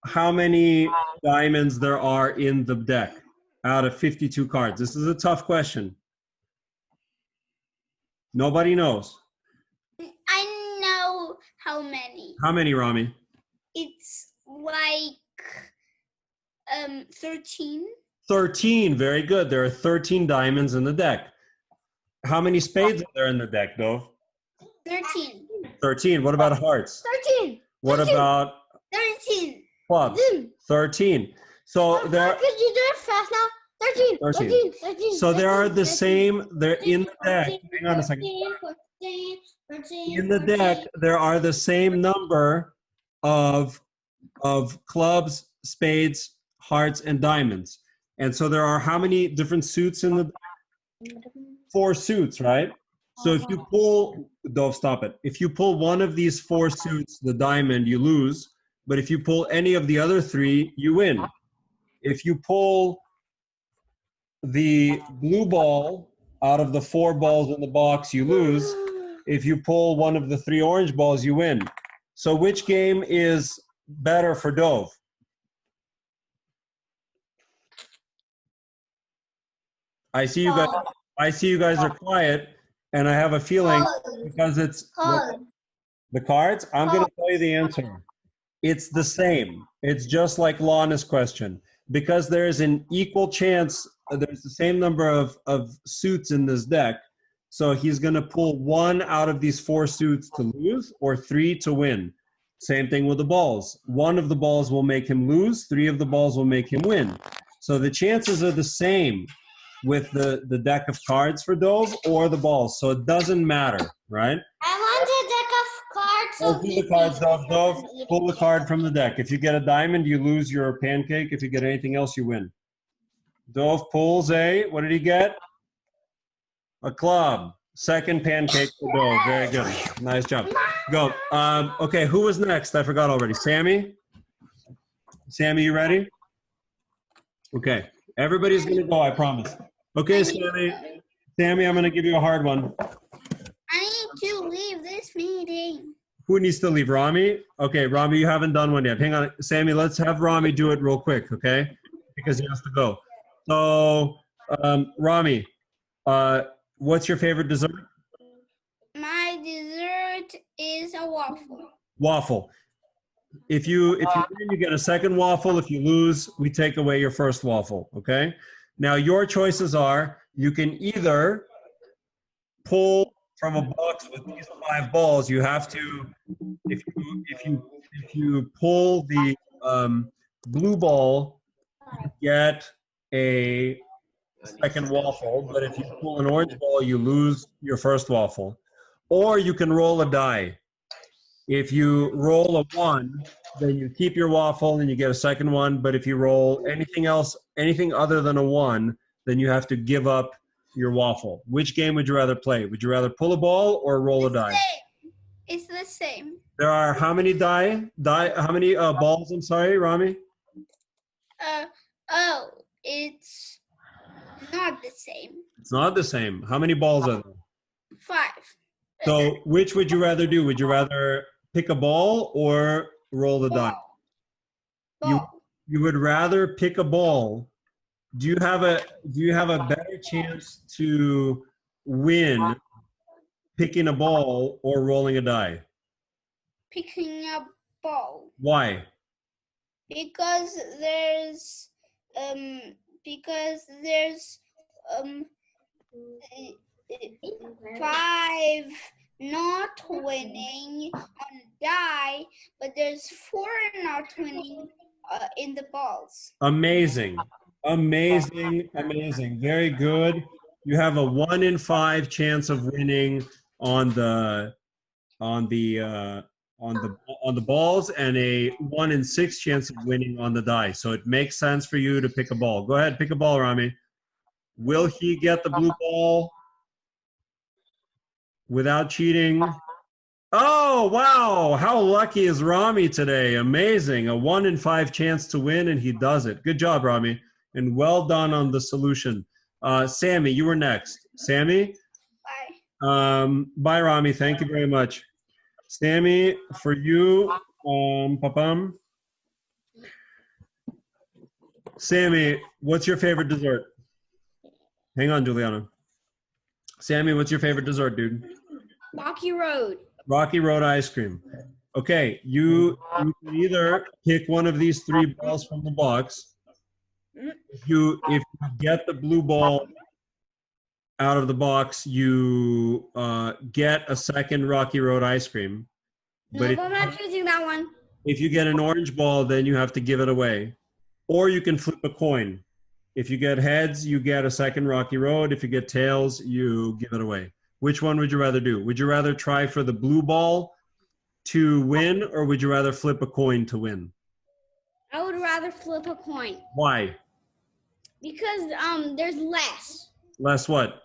Speaker 1: how many diamonds there are in the deck out of 52 cards? This is a tough question. Nobody knows.
Speaker 4: I know how many.
Speaker 1: How many, Rami?
Speaker 4: It's like 13.
Speaker 1: 13, very good. There are 13 diamonds in the deck. How many spades are there in the deck, Dove?
Speaker 4: 13.
Speaker 1: 13. What about hearts?
Speaker 3: 13.
Speaker 1: What about
Speaker 4: 13.
Speaker 1: clubs? 13. So there.
Speaker 3: Could you do it fast now? 13.
Speaker 1: 13.
Speaker 3: 13.
Speaker 1: So there are the same. They're in the deck. Hang on a second. In the deck, there are the same number of clubs, spades, hearts, and diamonds. And so there are how many different suits in the 4 suits, right? So if you pull, Dove, stop it. If you pull one of these 4 suits, the diamond, you lose. But if you pull any of the other 3, you win. If you pull the blue ball out of the 4 balls in the box, you lose. If you pull one of the 3 orange balls, you win. So which game is better for Dove? I see you guys are quiet, and I have a feeling because it's the cards, I'm going to tell you the answer. It's the same. It's just like Lana's question. Because there's an equal chance, there's the same number of suits in this deck, so he's going to pull 1 out of these 4 suits to lose or 3 to win. Same thing with the balls. 1 of the balls will make him lose, 3 of the balls will make him win. So the chances are the same with the deck of cards for Dove or the balls. So it doesn't matter, right?
Speaker 3: I want a deck of cards. So
Speaker 1: Pull the cards, Dove. Pull the card from the deck. If you get a diamond, you lose your pancake. If you get anything else, you win. Dove pulls a, what did he get? A club. Second pancake for Dove. Very good. Nice job. Go. Okay, who was next? I forgot already. Sammy? Sammy, you ready? Okay. Everybody's going to go, I promise. Okay, Sammy. Sammy, I'm going to give you a hard one.
Speaker 4: I need to leave this meeting.
Speaker 1: Who needs to leave? Rami? Okay, Rami, you haven't done one yet. Hang on. Sammy, let's have Rami do it real quick, okay? Because he has to go. So, Rami, what's your favorite dessert?
Speaker 4: My dessert is a waffle.
Speaker 1: Waffle. If you win, you get a second waffle. If you lose, we take away your first waffle, okay? Now, your choices are, you can either pull from a box with these 5 balls. You have to, if you pull the blue ball, you get a second waffle. But if you pull an orange ball, you lose your first waffle. Or you can roll a die. If you roll a 1, then you keep your waffle and you get a second one. But if you roll anything else, anything other than a 1, then you have to give up your waffle. Which game would you rather play? Would you rather pull a ball or roll a die?
Speaker 4: It's the same.
Speaker 1: There are how many how many balls, I'm sorry, Rami?
Speaker 4: It's not the same.
Speaker 1: It's not the same. How many balls are there?
Speaker 4: 5.
Speaker 1: So which would you rather do? Would you rather pick a ball or roll the die?
Speaker 4: Ball.
Speaker 1: You would rather pick a ball. Do you have a better chance to win picking a ball or rolling a die?
Speaker 4: Picking a ball.
Speaker 1: Why?
Speaker 4: Because there's 5 not winning on die, but there's 4 not winning in the balls.
Speaker 1: Amazing. Amazing. Amazing. Very good. You have a 1 in 5 chance of winning on the balls and a 1 in 6 chance of winning on the die. So it makes sense for you to pick a ball. Go ahead, pick a ball, Rami. Will he get the blue ball without cheating? Oh, wow. How lucky is Rami today? Amazing. A 1 in 5 chance to win, and he does it. Good job, Rami. And well done on the solution. Sammy, you were next. Sammy?
Speaker 4: Bye.
Speaker 1: Bye, Rami. Thank you very much. Sammy, for you, Papam. Sammy, what's your favorite dessert? Hang on, Juliana. Sammy, what's your favorite dessert, dude?
Speaker 4: Rocky Road.
Speaker 1: Rocky Road ice cream. Okay, you can either pick one of these 3 balls from the box. If you get the blue ball out of the box, you get a second Rocky Road ice cream. But
Speaker 4: I'm not choosing that one.
Speaker 1: if you get an orange ball, then you have to give it away. Or you can flip a coin. If you get heads, you get a second Rocky Road. If you get tails, you give it away. Which one would you rather do? Would you rather try for the blue ball to win, or would you rather flip a coin to win?
Speaker 4: I would rather flip a coin.
Speaker 1: Why?
Speaker 4: Because there's less.
Speaker 1: Less what?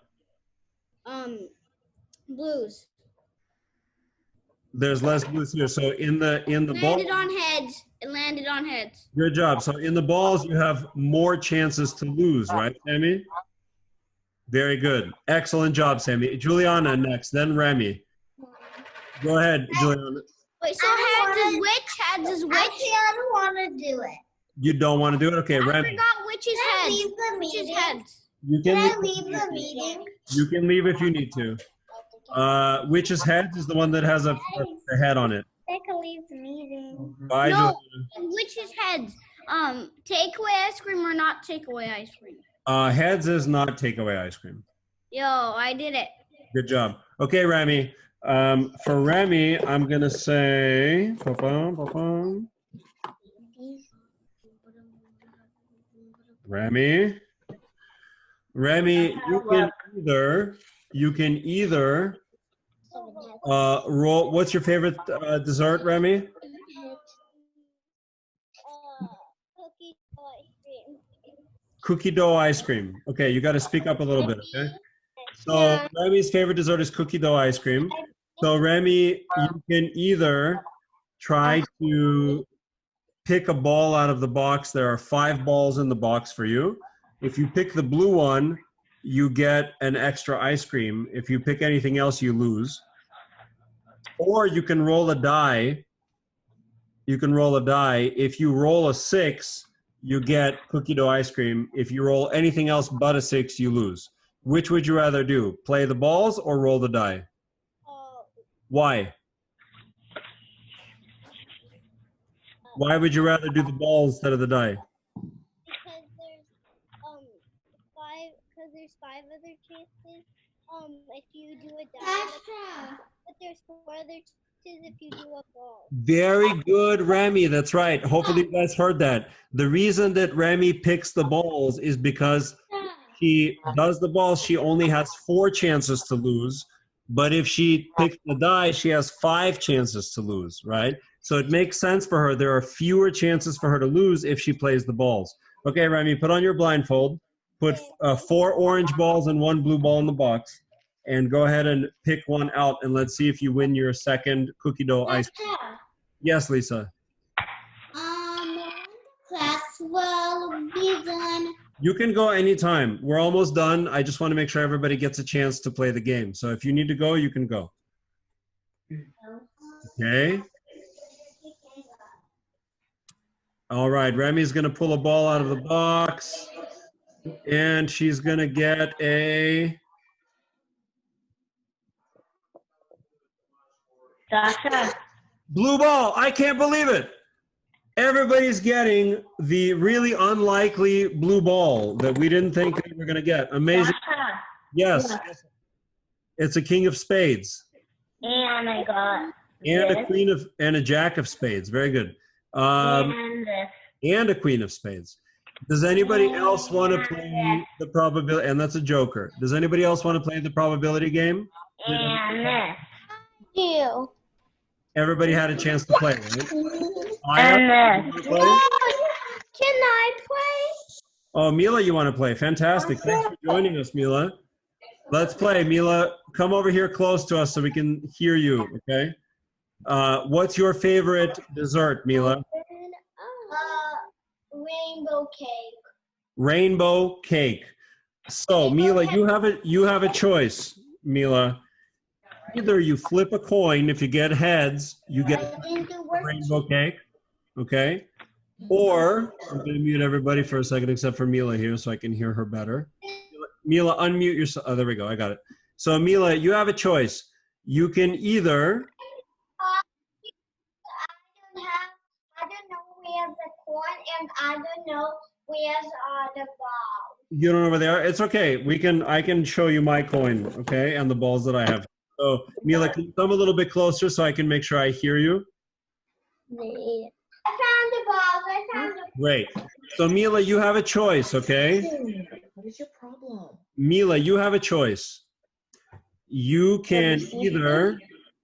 Speaker 4: Blues.
Speaker 1: There's less blues here. So in the ball,
Speaker 4: Landed on heads. It landed on heads.
Speaker 1: good job. So in the balls, you have more chances to lose, right, Sammy? Very good. Excellent job, Sammy. Juliana next, then Remy. Go ahead, Juliana.
Speaker 4: Wait, so heads is which? Heads is which?
Speaker 2: Actually, I don't want to do it.
Speaker 1: You don't want to do it? Okay,
Speaker 4: I
Speaker 1: Remy.
Speaker 4: forgot which is
Speaker 2: Can I
Speaker 4: heads.
Speaker 2: leave the
Speaker 4: Which is
Speaker 2: meeting?
Speaker 4: heads.
Speaker 1: You
Speaker 2: Can I
Speaker 1: can
Speaker 2: leave the meeting?
Speaker 1: You can leave if you need to. Which is heads is the one that has a head on it.
Speaker 2: I can leave the meeting.
Speaker 1: Bye,
Speaker 4: No.
Speaker 1: Juliana.
Speaker 4: Which is heads? Takeaway ice cream or not takeaway ice cream?
Speaker 1: Heads is not takeaway ice cream.
Speaker 4: Yo, I did it.
Speaker 1: Good job. Okay, Remy. For Remy, I'm gonna say. Remy. Remy, you can either roll. What's your favorite dessert, Remy? Cookie dough ice cream. Okay, you got to speak up a little bit, okay? So Remy's favorite dessert is cookie dough ice cream. So Remy, you can either try to pick a ball out of the box. There are 5 balls in the box for you. If you pick the blue one, you get an extra ice cream. If you pick anything else, you lose. Or you can roll a die. You can roll a die. If you roll a 6, you get cookie dough ice cream. If you roll anything else but a 6, you lose. Which would you rather do? Play the balls or roll the die? Why? Why would you rather do the balls instead of the die?
Speaker 6: Because there's 5 other chances. If you do a die,
Speaker 3: Extra.
Speaker 6: but there's 4 other chances if you do a ball.
Speaker 1: Very good, Remy. That's right. Hopefully you guys heard that. The reason that Remy picks the balls is because she does the balls, she only has 4 chances to lose. But if she picks the die, she has 5 chances to lose, right? So it makes sense for her. There are fewer chances for her to lose if she plays the balls. Okay, Remy, put on your blindfold. Put 4 orange balls and 1 blue ball in the box. And go ahead and pick one out, and let's see if you win your second cookie dough ice cream. Yes, Lisa.
Speaker 3: Class will be done.
Speaker 1: You can go anytime. We're almost done. I just want to make sure everybody gets a chance to play the game. So if you need to go, you can go. Okay. All right, Remy's going to pull a ball out of the box, and she's going to get a...
Speaker 5: Sasha.
Speaker 1: blue ball. I can't believe it. Everybody's getting the really unlikely blue ball that we didn't think we were going to get. Amazing.
Speaker 5: Sasha.
Speaker 1: Yes. It's a king of spades.
Speaker 5: And I got
Speaker 1: And
Speaker 5: this.
Speaker 1: a queen of, and a jack of spades. Very good.
Speaker 5: And this.
Speaker 1: And a queen of spades. Does anybody else want to play the probability? And that's a joker. Does anybody else want to play the probability game?
Speaker 5: And this.
Speaker 6: You.
Speaker 1: Everybody had a chance to play, right?
Speaker 5: And this.
Speaker 1: Play?
Speaker 6: Can I play?
Speaker 1: Oh, Mila, you want to play? Fantastic. Thanks for joining us, Mila. Let's play. Mila, come over here close to us so we can hear you, okay? What's your favorite dessert, Mila?
Speaker 6: Rainbow cake.
Speaker 1: Rainbow cake. So, Mila, you have a choice, Mila. Either you flip a coin. If you get heads, you get rainbow cake, okay? Or, I'm going to mute everybody for a second except for Mila here so I can hear her better. Mila, unmute yourself. Oh, there we go. I got it. So, Mila, you have a choice. You can either...
Speaker 2: I don't know where's the corn, and I don't know where's the ball.
Speaker 1: You don't know where they are? It's okay. I can show you my coin, okay, and the balls that I have. So, Mila, can you come a little bit closer so I can make sure I hear you?
Speaker 2: I found the balls. I found the
Speaker 1: Great. So, Mila, you have a choice, okay?
Speaker 7: What is your problem?
Speaker 1: Mila, you have a choice. You can either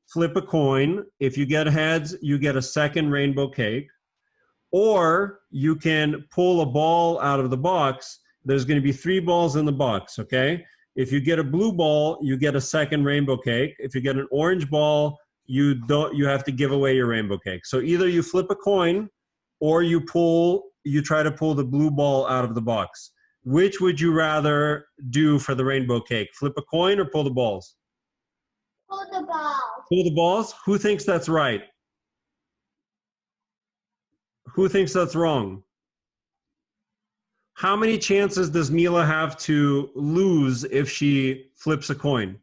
Speaker 1: flip a coin. If you get heads, you get a second rainbow cake. Or you can pull a ball out of the box. There's going to be 3 balls in the box, okay? If you get a blue ball, you get a second rainbow cake. If you get an orange ball, you have to give away your rainbow cake. So either you flip a coin or you try to pull the blue ball out of the box. Which would you rather do for the rainbow cake? Flip a coin or pull the balls?
Speaker 2: Pull the ball.
Speaker 1: Pull the balls? Who thinks that's right? Who thinks that's wrong? How many chances does Mila have to lose if she flips a coin?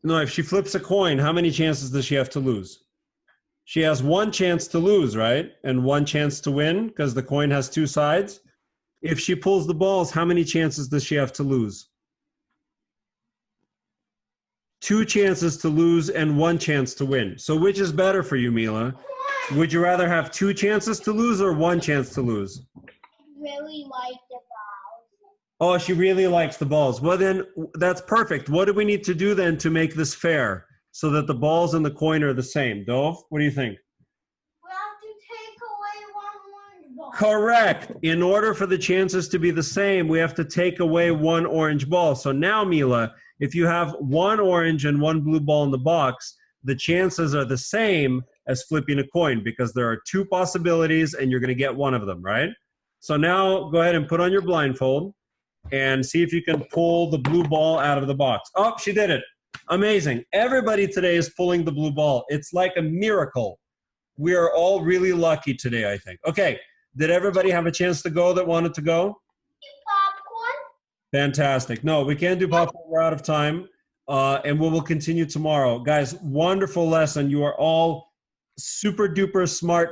Speaker 1: No, if she flips a coin, how many chances does she have to lose? She has one chance to lose, right? And one chance to win because the coin has two sides. If she pulls the balls, how many chances does she have to lose? 2 chances to lose and 1 chance to win. So which is better for you, Mila? Would you rather have 2 chances to lose or 1 chance to lose?
Speaker 2: Really like the ball.
Speaker 1: Oh, she really likes the balls. Well, then that's perfect. What do we need to do then to make this fair so that the balls and the coin are the same? Dov, what do you think?
Speaker 3: We have to take away one orange ball.
Speaker 1: Correct. In order for the chances to be the same, we have to take away 1 orange ball. So now, Mila, if you have 1 orange and 1 blue ball in the box, the chances are the same as flipping a coin because there are 2 possibilities and you're going to get one of them, right? So now go ahead and put on your blindfold and see if you can pull the blue ball out of the box. Oh, she did it. Amazing. Everybody today is pulling the blue ball. It's like a miracle. We are all really lucky today, I think. Okay. Did everybody have a chance to go that wanted to go?
Speaker 2: Popcorn?
Speaker 1: Fantastic. No, we can't do popcorn. We're out of time. And we will continue tomorrow. Guys, wonderful lesson. You are all super duper smart